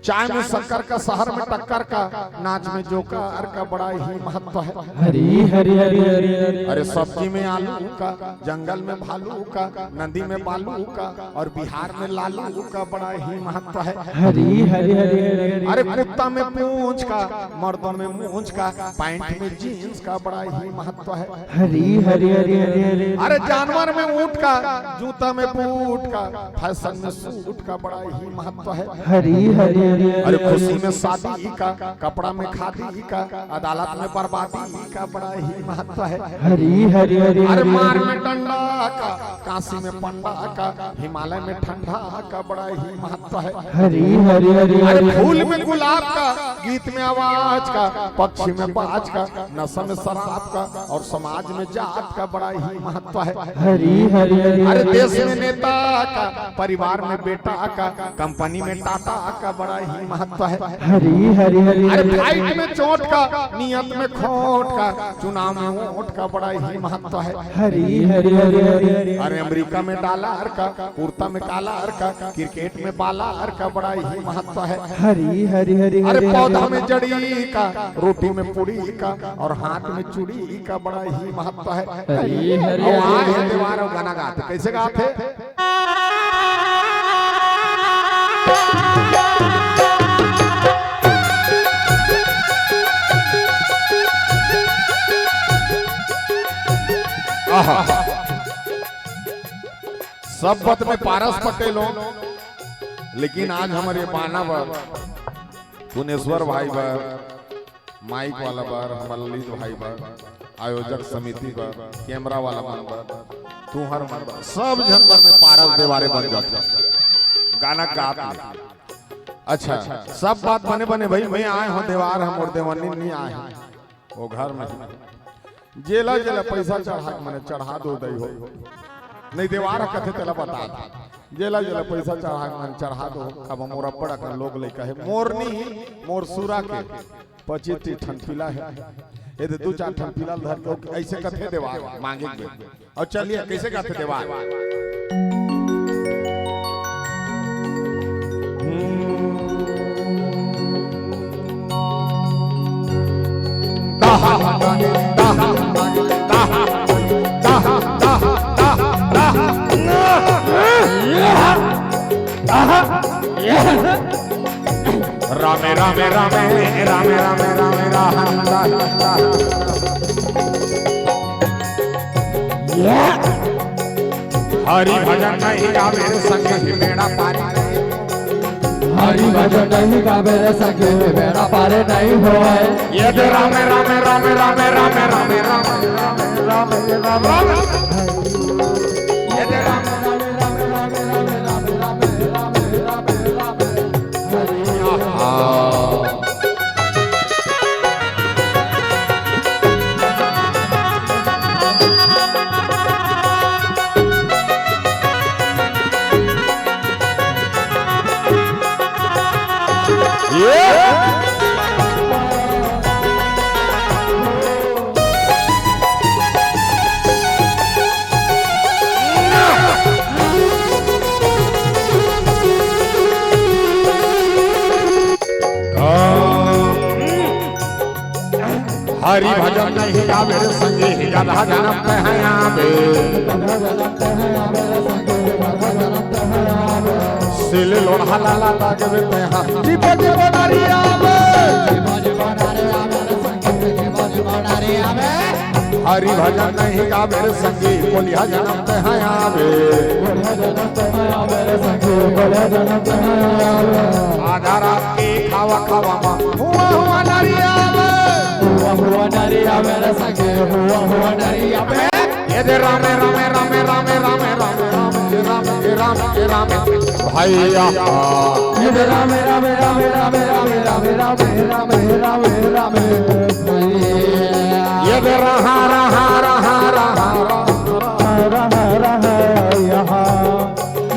चाय में शक्कर का शहर में टक्कर का, नाच में जोकर का बड़ा ही महत्व है। हरी हरी हरी हरी हरी, अरे सब्जी में आलू का, जंगल में भालू का, नदी में बालू का, और बिहार में लालू का बड़ा ही महत्व है। हरी हरी हरी हरी, अरे कुत्ता में पूंछ का, मर्दों में मूंछ का, पैंट में जीन्स का बड़ा ही महत्व है। हरी हरी हरी हरी हरी, अरे जानवर में ऊंट का, जूता में बूट का, फैशन में सूट का बड़ा ही महत्व है। हरी हरी, अरे खुशी में शादी का, कपड़ा में खादी का, अदालत में बर्बादी का बड़ा ही महत्व है। हरी हरी हरी, अरे मार में डंडा का, काशी में पंडा का, हिमालय में ठंडा का बड़ा ही महत्व है। हरी हरी हरी, अरे फूल में गुलाब का, गीत में आवाज का, पक्षी में बाज का, नशा में शराब का, और समाज में जात का बड़ा ही महत्व है। हरी हरी हरी, अरे देश में नेता का, परिवार में बेटा का, कंपनी में टाटा का बड़ा ही महत्व है। हरी हरी हरी, अरे फाइट में चोट का, नियत में खोट का, चुनाव में वोट का बड़ा ही महत्व है। हरी हरी हरी हरी, अरे अमेरिका में डॉलर का, कुर्ता में कालर का, क्रिकेट में बालर का बड़ा ही महत्व है। हरी हरी हरी, अरे पौधा में जड़ी का, रोटी में पूरी का, और हाथ में चूड़ी का बड़ा ही महत्व है। हरी हरी और वहाँ है दीवार और गाना गाते, कैसे गाते? सब बात में पारस पटेलो, लेकिन आज हमारे बाना बर पुनेश्वर भाई बर, माइक वाला बर, हमारे ललित भाई बर, आयोजक समिति बर, कैमरा वाला मन बर, तू हर मन बर, सब जन बर में पारस देवारे बन जाते गाना गाते। अच्छा सब बात बने बने भाई, मैं आए हूँ देवार, हम और देवानी नहीं आए हैं वो घर में जेला जेला पैसा चढ़ा मैंने चढ़ा दो दई हो नहीं देवार कथे तेला बता जेला जेला पैसा चढ़ा मैंने चढ़ा दो। अब मोरा पड़ा कर लोग ले कहे मोरनी मोर सुरा के 25 ठन पीला है, ये 2-4 ठन पीला धर के ऐसे कथे देवार मांगेंगे। और चलिए कैसे कहते देवार? रामे रामे रामे रामे रामे रामे राम, हरि भजन नहीं गावे संगे बेड़ा पारी, हरी भजन नहीं गावे सके बेड़ा पारे नहीं होए। ये दे रामे रामे रामे रामे रामे रामे रामे रामे रामे, ये दे रामे रामे रामे रामे रामे रामे रामे रामे रामे हरि भजन नहीं गावे संगे गधा जनम है आवे, सिल लोढ़ा लाला लागवे पे हां जीव जीव नारी आवे, हरि भजन नहीं गावे संगे बोलिया जनम है आवे, आधा रात के खावा खावा मा हुआ हुआ नारी आवे, हुआ नरिया मेरे संगे हुआ नरिया में। ये दे रामे रामे रामे रामे रामे रामे रामे रामे रामे रामे भैया, ये दे रामे रामे रामे रामे रामे रामे रामे रामे रामे रामे, ये यद रहा रहा रहा रहा रहा रहा यहाँ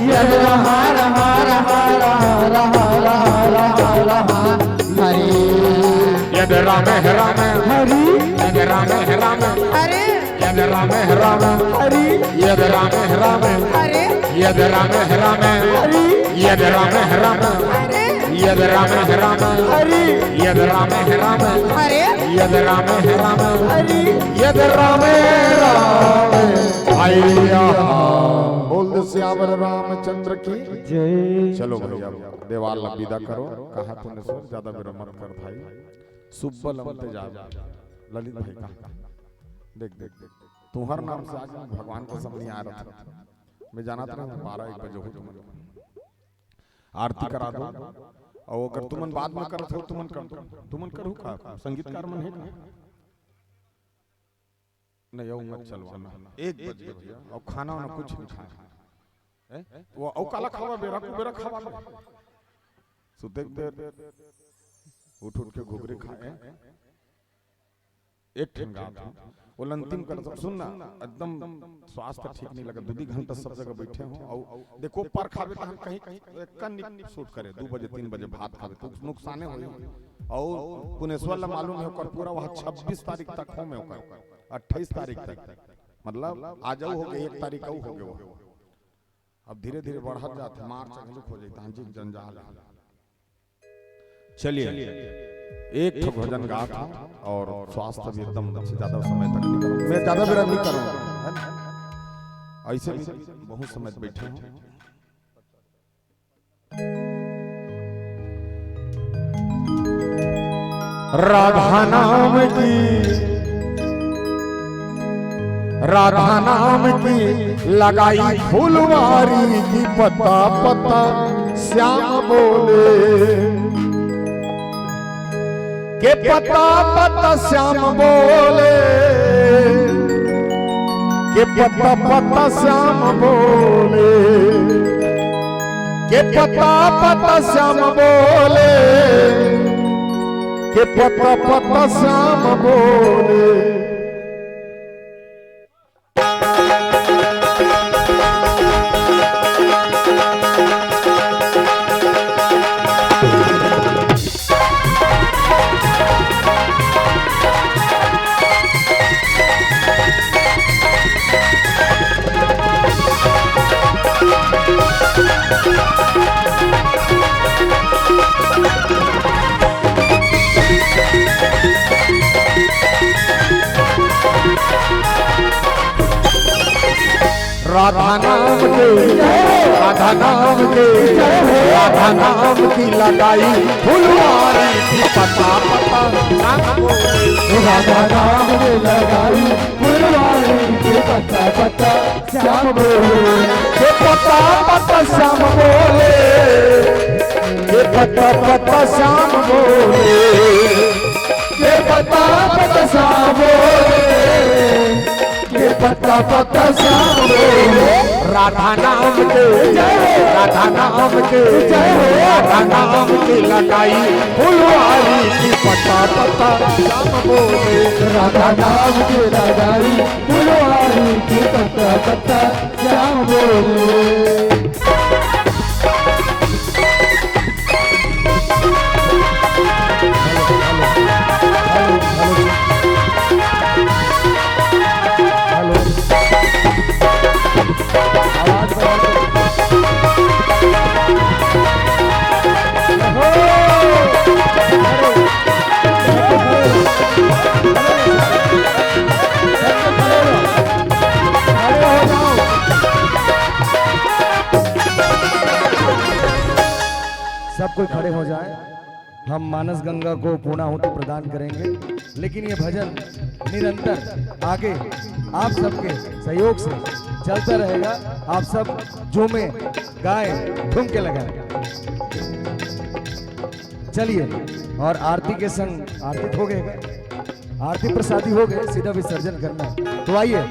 यद रहा रहा रहा रहा रहा रहा रहा हरे यद राम राम हरि यद राम राम हरे यद राम राम हरि यद राम राम हरे यद राम राम हरि यद राम राम हरे यद राम राम हरि यद राम राम हरे यद राम राम हरि यद राम राम भैया बोल दे श्यावर रामचंद्र की जय। चलो भैया देवाल विदा करो। कहा तूने सो ज्यादा मेरा मत कर भाई। सुब्बल अंते जा ललित भाई का देख देख देख तुम्हार नाम से आज भगवान को समझ नहीं आ रहा था। मैं जाना था 12-1 बजे हो तुमन आरती करा दो और अगर तुमन बाद में करत हो तुमन करू का संगीतकार मन है का नहीं यो मत चलवाना 1 बजे भैया और खाना वाना कुछ नहीं खाना वो औ काला खावा बेरा को बेरा खावा सो देख दे उठ उठ के घुघरी खाए एक ठंगा वो अंतिम कर सुनना एकदम स्वास्थ्य ठीक नहीं लगा 2 घंटा सब जगह बैठे हो और देखो पर खावे तो हम कहीं कहीं कन शूट करे 2 बजे 3 बजे भात खावे तो नुकसाने होई और पुनेश्वर ला मालूम है ओकर पूरा वहां 26 तारीख तक हो में ओकर 28 तारीख तक मतलब आज हो गए 1 तारीख हो गए वो अब धीरे धीरे बढ़त जात मार्च अगले हो जाता हां जी जंजाल। चलिए एक ठो भजन गा था और स्वास्थ्य भी एकदम से ज्यादा समय तक नहीं करूं मैं ज्यादा बेरा नहीं करूंगा है ना ऐसे भी बहुत समय बैठे हूं। राधा नाम की लगाई फुलवारी की पत्ता पत्ता श्याम बोले के पत्ता पत्ता श्याम बोले के पत्ता पत्ता श्याम बोले के पत्ता पत्ता श्याम बोले के पत्ता पत्ता श्याम बोले। राधा नाम की लगाई फुलवारी की पत्ता पत्ता राधा नाम की लगाई फुलवारी की पत्ता पत्ता श्याम बोले के पत्ता पत्ता श्याम बोले के पत्ता पत्ता श्याम बोले के पत्ता पत्ता श्याम बोले के पत्ता पत्ता श्याम बोले। राधा नाम की लगाई फुलवारी की पत्ता पत्ता श्याम बोले राधा नाम की लगाई फुलवारी की पत्ता पत्ता श्याम बोले। सब कोई खड़े हो जाए। हम मानस गंगा को पूर्णाहुति प्रदान करेंगे, लेकिन ये भजन निरंतर आगे आप सबके सहयोग से चलता रहेगा। आप सब झूमे गाए ठुमके लगाए। चलिए, और आरती के संग आरती हो गए, आरती प्रसादी हो गए, सीधा विसर्जन करना है। तो आइए,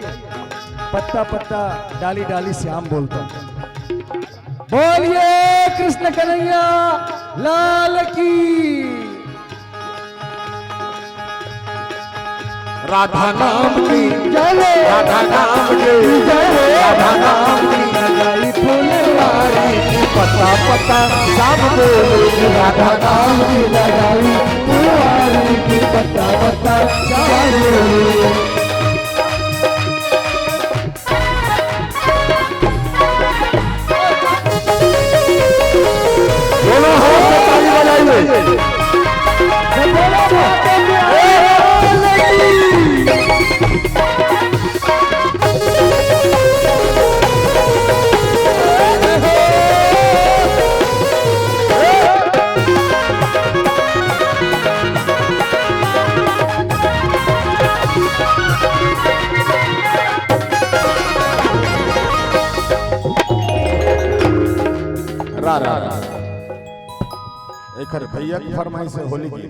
पत्ता पत्ता डाली डाली श्याम बोलता। बोलिए कृष्ण कन्हैया लाल की। राधा नाम की जय हो राधा नाम की जय हो राधा नाम की लगाई फुलवारी पता पता सब बोले राधा नाम की लगाई फुलवारी की पत्ता पत्ता चारों दोनों हाथ से ताली बजाइए। एक भैया की फरमाइश है होली की।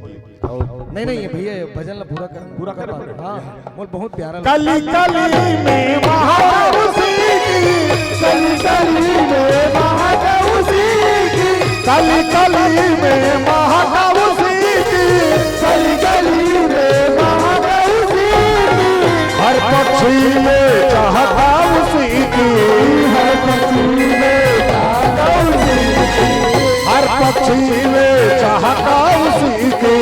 नहीं ये भैया भजन ला पूरा कर हाँ बोल बहुत प्यारा कली कली में महाउसी की कली कली में महाउसी की कली कली में महाउसी की कली कली में महाउसी की हर पक्षी में चाहता उसी की हर पक्षी में चाहता उसी की हर पक्षी में चाहता उसी की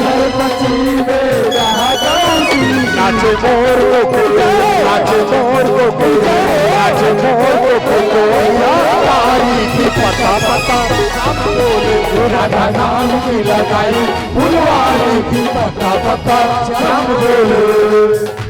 हर पक्षी में चाहता उसी की नाचे मोर को नाचे मोर को नाचे मोर को तारी की पता पता बोले राधा नाम की लगाई फुलवारी की पत्ता पत्ता शाम बोले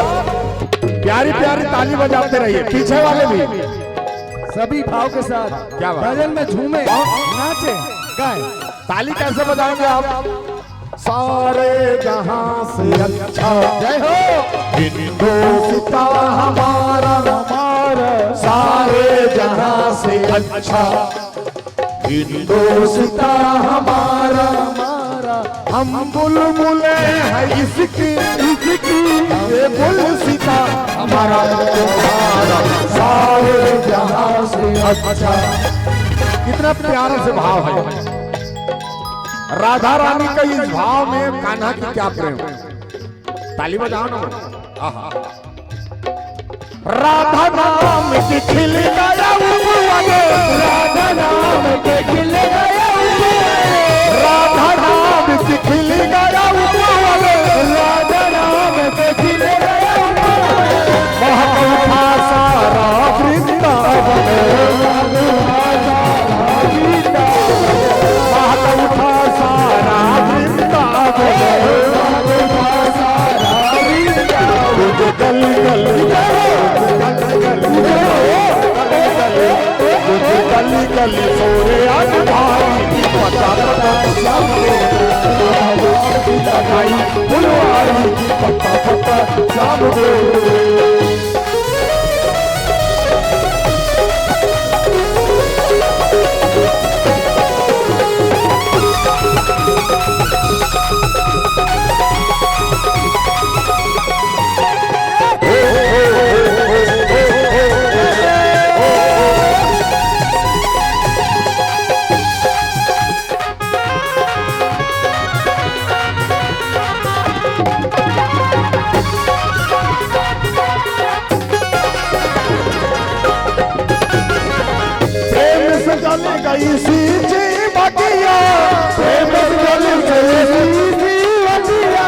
प्यारी प्यारी ताली बजाते रहिए पीछे वाले भी सभी भाव के साथ क्या बात? भजन में झूमे नाचे गाए ताली कैसे बजाएंगे आप सारे जहां से अच्छा जय हो हिंदुस्ता हमारा सारे जहां से अच्छा हिंदुस्ता हमारा हम बुलबुले हैं इसकी ये बुलसिता हमारा तुम्हारा सारे जहां से अच्छा। कितना प्यारा से भाव है राधा रानी का इस भाव में कान्हा की क्या प्रेम। ताली बजाओ ना। आहा राधा नाम की खिल गया राधा नाम के खिल गया राधा नाम की खिल गया राधा नाम के खिल गया महकता सारा वृंदावन महकता सारा वृंदावन गली गली गली गली सोरे आज भाई पता पता लगाई फुलवारी पता पता शाम गई सींची बगिया प्रेम जल गई सींची बगिया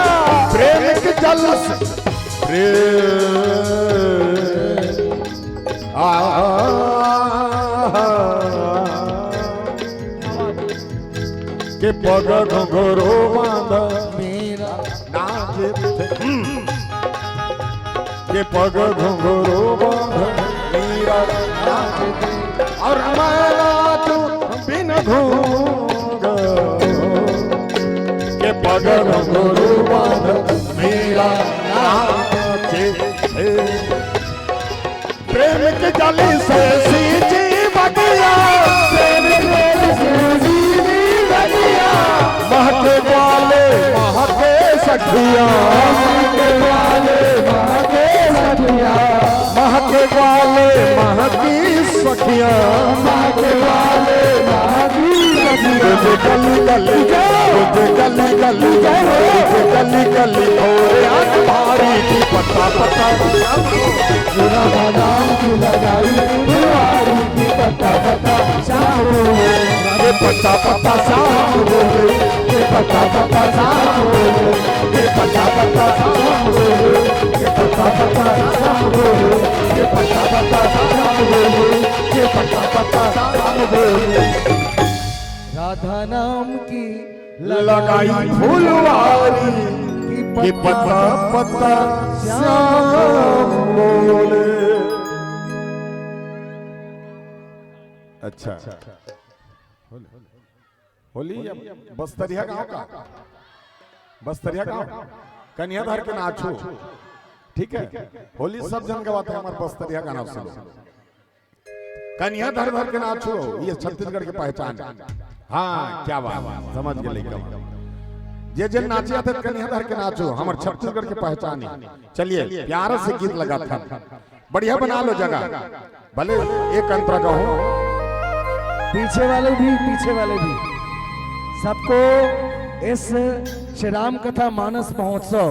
प्रेम के जल के पग घुंघरू बांध मेरा नाच के पग घुंघरू बांध मीरा नाच और मैं नाचू बिन घूंग के पगल गुरु बाध मेरा नाचे प्रेम के जली से सींची बगिया महके वाले महके सखिया महके वाले महकी सखिया महके वाले महकी सखिया गली गली गली गली गली गली भारी की पत्ता पत्ता पूरा बादाम की लगाई फुलवारी की पत्ता पत्ता शाम ये पत्ता पत्ता शाम ये पत्ता पत्ता शाम ये पत्ता पत्ता शाम ये पत्ता पत्ता शाम ये पत्ता पत्ता शाम ये पत्ता पत्ता शाम राधा नाम की लगाई फुलवारी की पत्ता पत्ता श्याम बोले। अच्छा होली बस्तरिया गाँव का बस्तरिया गाँव कन्याधार के नाचो ठीक है। होली सब जन गवाते हैं हमारे बस्तरिया का नाम सुनो कन्याधार धर के नाचो ये छत्तीसगढ़ की पहचान है। हाँ क्या बात समझ गए लेकिन ये जन नाचे आते कन्याधार के नाचो हमारे छत्तीसगढ़ की पहचान है। चलिए प्यार से गीत लगा था बढ़िया बना लो जगह भले एक अंतरा का हो पीछे वाले भी सबको इस श्री राम कथा मानस महोत्सव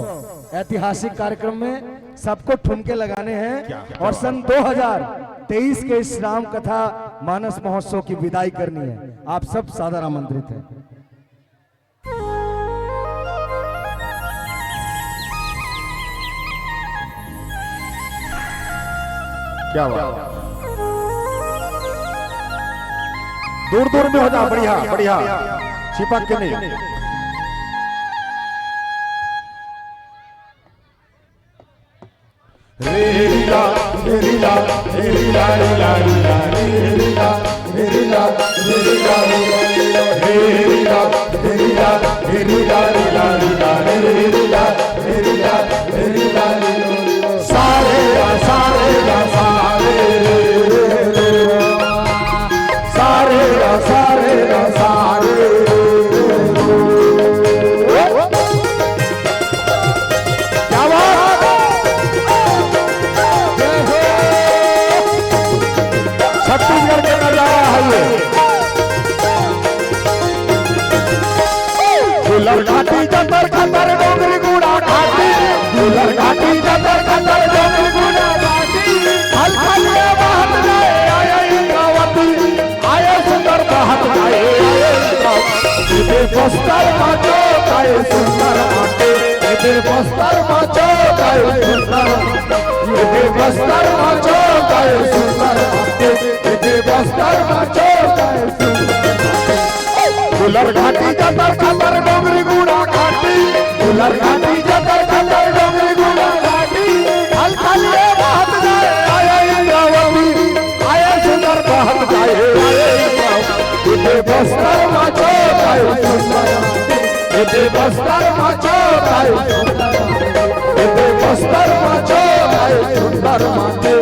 ऐतिहासिक कार्यक्रम में सबको ठुमके लगाने हैं और सन 2023 के इस राम कथा मानस महोत्सव की विदाई करनी है। आप सब सादर आमंत्रित हैं। क्या बात दूर दूर में हो जा बढ़िया बढ़िया चिपक के नहीं रे रीला रे रीला रे रीला रीला रीला रे रीला रे रीला रे रीला रे रीला रे रीला रे रीला रीला रीला रे रीला रे रीला रे रीला सारे सारे सारे सारे सारे सारे क्या बात छत्तीसगढ़ के नजारा है ये गुलर घाटी जंतर खतर डोंगरी गुड़ा घाटी गुलर घाटी जंतर खतर डोंगरी गुड़ा घाटी हल्का ये बात जाए आए इंद्रावती आए सुंदर बात जाए ये बस्तर माचो आए सुंदर माटे ये बस्तर माचो आए सुंदर ये बस्तर माचो आए सुंदर माटे ये बस्तर माचो आए सुंदर गुलर घाटी जंतर खतर डोंगरी गुड़ा घाटी गुलर घाटी जंतर खतर डोंगरी गुड़ा घाटी हल्का ये बात जाए आए इंद्रावती आए सुंदर बात जाए ये बस्तर माचो आए सुंदर ये बस्तर माचो आए ये बस्तर माचो आए सुंदर माटे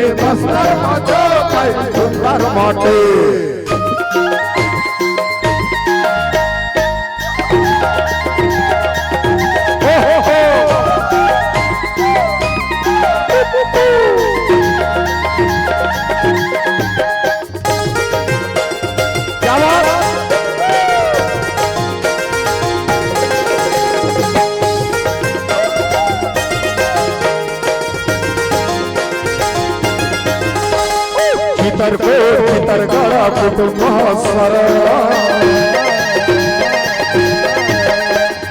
ये बस्तर माचो आए सुंदर माटे चितरगढ़ कुटुंब सर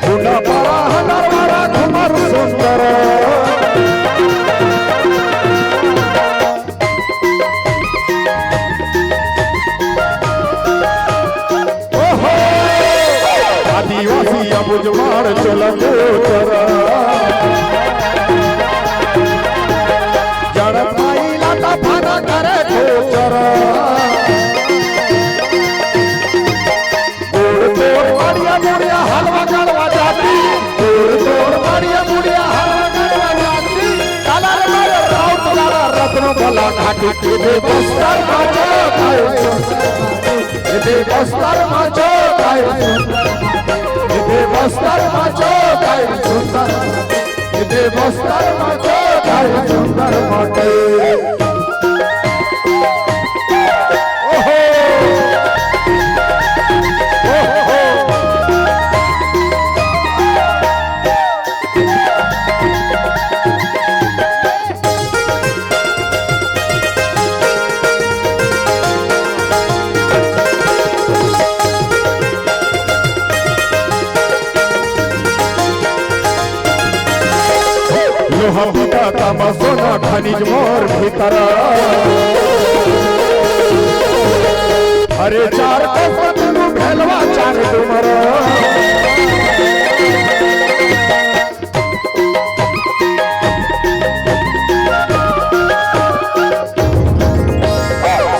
गुना बड़ा हमारा घुमर सुंदर ओहो आदिवासी अबुजमार चलगो तरा जड़ पाई लाता फाना करे खोचरा घाटी के बस्तर माचो गाय ये बस्तर माचो गाय ये बस्तर माचो गाय सुंदर ये बस्तर माचो गाय सुंदर माटे लोहा पिता तांबा सोना खनिज मोर भीतर अरे चार कसम भेलवा चार डुमर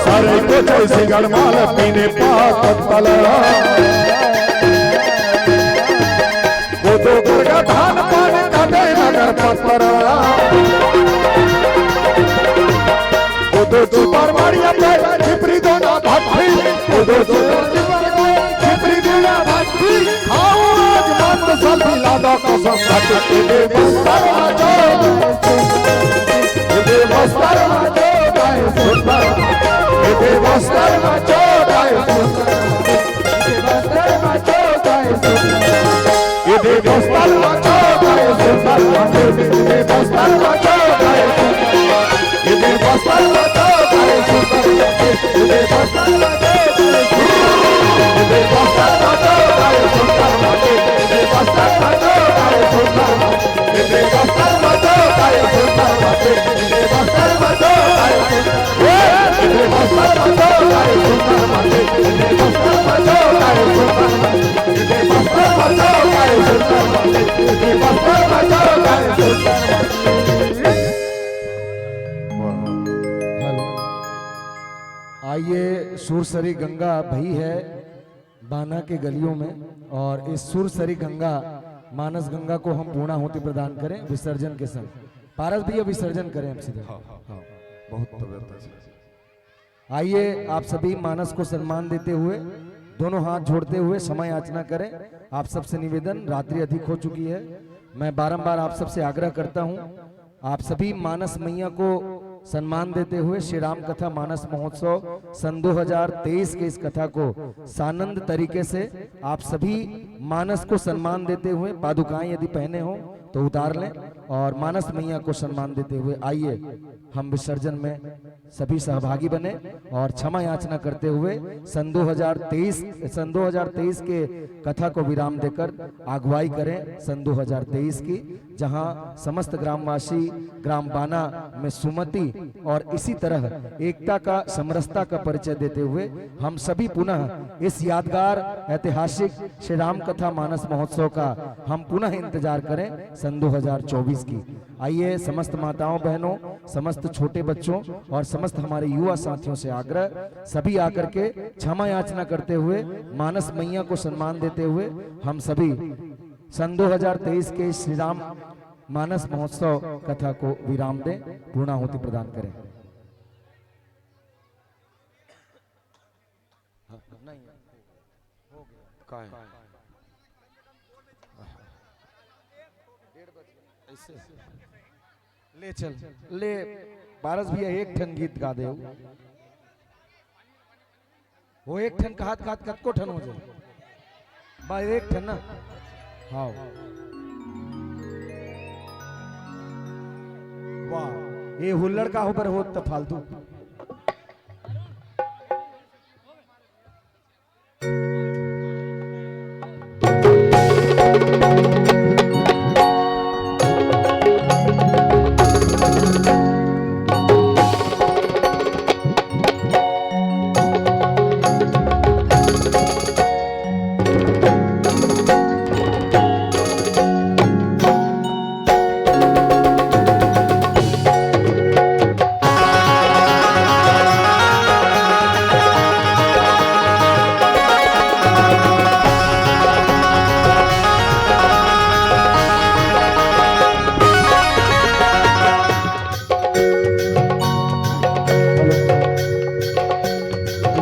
सारे को जैसे गड़माल पीने पात तला वो दो गुर्गा धान पाने कदे नगर पत्थर वो दो सुपर मारिया पे छिपरी दोना भट्टी वो दो छिपरी दोना भट्टी खाओ आज मत सब लादा कसम घाटी के बस्तर माचो ये बस्तर माचो गाय सुंदर ये बस्तर माचो गाय सुंदर ये बस्तर माचो गाय सुंदर ये बस्तर माचो गाय सुंदर ये बस्तर माचो गाय सुंदर ये बस्तर माचो गाय सुंदर ये बस्तर माचो ये बस्तर माचो गाय सुंदर ये बस्तर माचो गाय सुंदर ये बस्तर माचो गाय सुंदर ये बस्तर माचो गाय सुंदर ये बस्तर माचो गाय सुंदर ये बस्तर माचो गाय सुंदर ये बस्तर माचो गाय सुंदर ये बस्तर माचो गाय सुंदर। हेलो, आइए सुरसरी गंगा भई है बाना के गलियों में और इस सुरसरी गंगा मानस गंगा को हम पूर्णाहुति प्रदान करें विसर्जन के संग। पारस भैया विसर्जन करें हम सीधे। हाँ, बहुत तबीयत है। आइए आप सभी मानस को सम्मान देते हुए दोनों हाथ जोड़ते हुए समय याचना करें। आप सबसे निवेदन, रात्रि अधिक हो चुकी है, मैं बारंबार आप सबसे आग्रह करता हूं, आप सभी मानस मैया को सम्मान देते हुए श्री राम कथा मानस महोत्सव सन 2023 के इस कथा को सानंद तरीके से आप सभी मानस को सम्मान देते हुए पादुकाएं यदि पहने हो तो उतार लें और मानस मैया को सम्मान देते हुए आइए हम विसर्जन में सभी सहभागी बने और क्षमा याचना करते हुए सन 2023 के कथा को विराम देकर अगुवाई करें सन 2023 की, जहां समस्त ग्रामवासी ग्राम बाना में सुमति और इसी तरह एकता का समरसता का परिचय देते हुए हम सभी पुनः इस यादगार ऐतिहासिक श्री राम कथा मानस महोत्सव का हम पुनः इंतजार करें सन 2024 की। आइए समस्त माताओं बहनों, समस्त छोटे बच्चों और समस्त हमारे युवा साथियों से आग्रह, सभी आकर के क्षमा याचना करते हुए मानस मैया को सम्मान देते हुए हम सभी सन 2023 के श्री राम मानस महोत्सव कथा को विराम दें, पूर्णाहुति प्रदान करें। ले चल ले पारस भैया एक ठन गीत गा दे, वो एक ठन कहत कतको ठन हो जाए बा एक ठन ना। हाँ वाह, ये हुल्लड़ का ऊपर हो तो फालतू।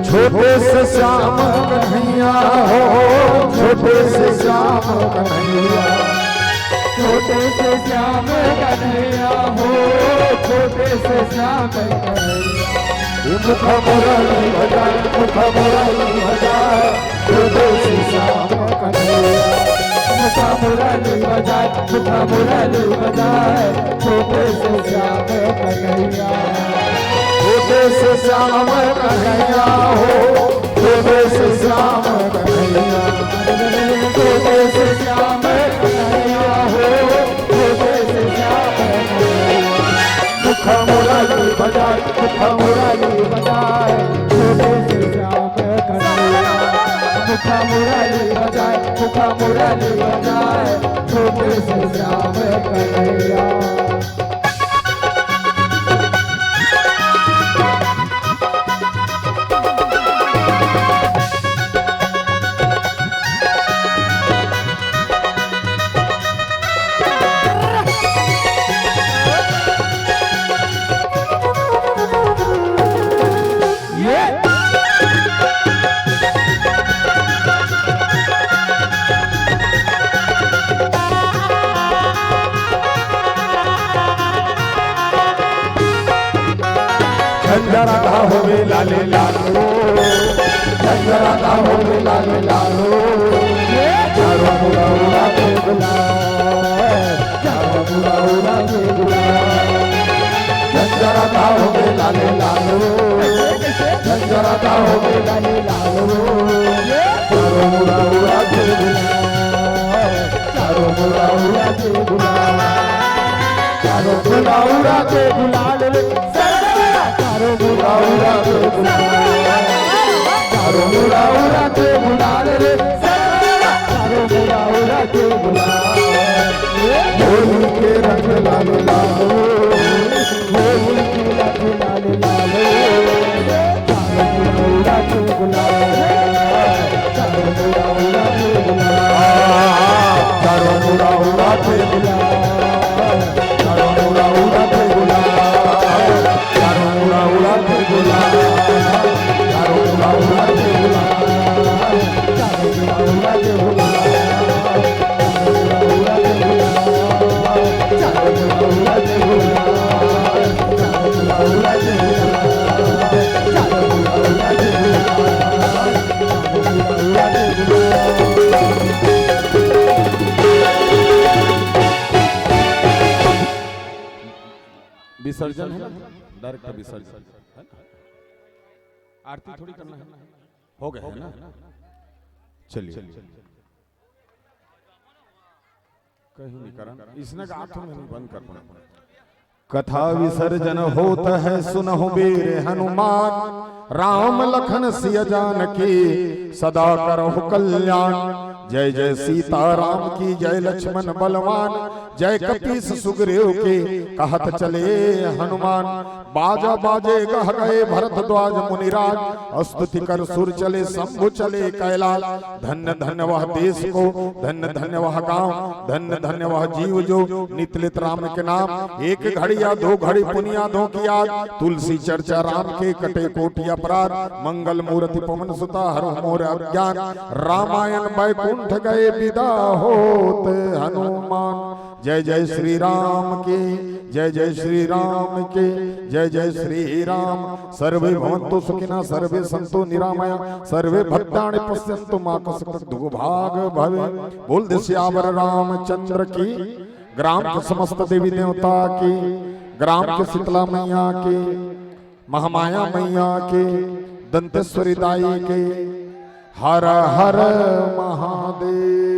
छोटे से श्याम कन्हैया हो, छोटे से श्याम कन्हैया, छोटे से श्याम कन्हैया हो, छोटे से श्याम कन्हैया। मुख मुरली बजाए, मुख मुरली बजाए, छोटे से श्याम कन्हैया, मुख मुरली बजाए, मुख मुरली बजाए, छोटे से श्याम कन्हैया। छोटे से श्याम कन्हैया हो, छोटे से श्याम कन्हैया, छोटे से श्याम कन्हैया हो, छोटे से श्याम कन्हैया। मुख मुरली बजाए, मुख मुरली बजाए, छोटे से श्याम कन्हैया। मुख मुरली बजाए, मुख मुरली बजाए, छोटे से श्याम कन्हैया। राधा होवे लाले लालो, राधा होवे लाले लालो, चारों मुड़ा उड़ा के गुलाल, चारों मुड़ा उड़ा के गुलाल। राधा होवे लाले लालो, राधा होवे लाले लालो, चारों मुड़ा उड़ा के गुलाल, चारों मुड़ा उड़ा के गुलाल, चारों मुड़ा उड़ा के गुलाल, चारों मुड़ा उड़ा के गुलाल, चारों मुड़ा उड़ा के गुलाल रे, चारों मुड़ा उड़ा के गुलाल। होली के रंग लाल लाल, होली के रंग लाल लाल, चारों मुड़ा उड़ा के गुलाल, चारों मुड़ा उड़ा के गुलाल, चारों मुड़ा उड़ा के गुलाल, चारों मुड़ा उड़ा के गुलाल, चारों मुड़ा उड़ा के गुलाल, चारों मुड़ा उड़ा के गुलाल, चारों मुड़ा उड़ा के गुलाल, चारों मुड़ा उड़ा के गुलाल, चारों मुड़ा उड़ा के गुलाल, चारों मुड़ा उड़ा के गुलाल, चारों मुड़ा उड़ा के गुलाल। विसर्जन है ना, डायरेक्ट विसर्जन है ना, आरती थोड़ी करना है, हो गया है ना। चलिए कहीं नहीं करा, इसने का आंखों में नहीं बंद कर पड़ा। कथा विसर्जन होता है सुनहु वीर हनुमान, राम लखन सिया जानकी सदा करहु कल्याण। जय जय सीता राम की जय, लक्ष्मण बलवान जय, कपीस सुग्रीव के कहत चले हनुमान। बाजा बाजे कह गए भरद्वाज मुनिराज, स्तुति कर सुर चले शंभु चले कैलाश। धन्य धन्य वह देश को, धन्य धन्य वह गांव, धन्य धन्य वह जीव जो नितलित राम के नाम। एक घड़ी या दो घड़ी पुनिया दो की याद, तुलसी चर्चा राम के कटे कोटि अपराध। मंगल मूर्ति पवन सुता हरु मोर अज्ञान, रामायण बैकुंठ गए विदा होते हनुमान। जय जय श्री राम की जय, जय श्री राम की जय, जय श्री राम। सर्वे भवन्तु सुखिनः, सर्वे सन्तु निरामया, सर्वे भद्राणि पश्यन्तु मा कश्चित् दुर्भाग भवे। बोल दे सियावर रामचंद्र की, ग्राम के समस्त देवी देवता की, ग्राम के शीतला मैया की, महामाया मैया की, दंतेश्वरी दाई के। हर हर महादेव।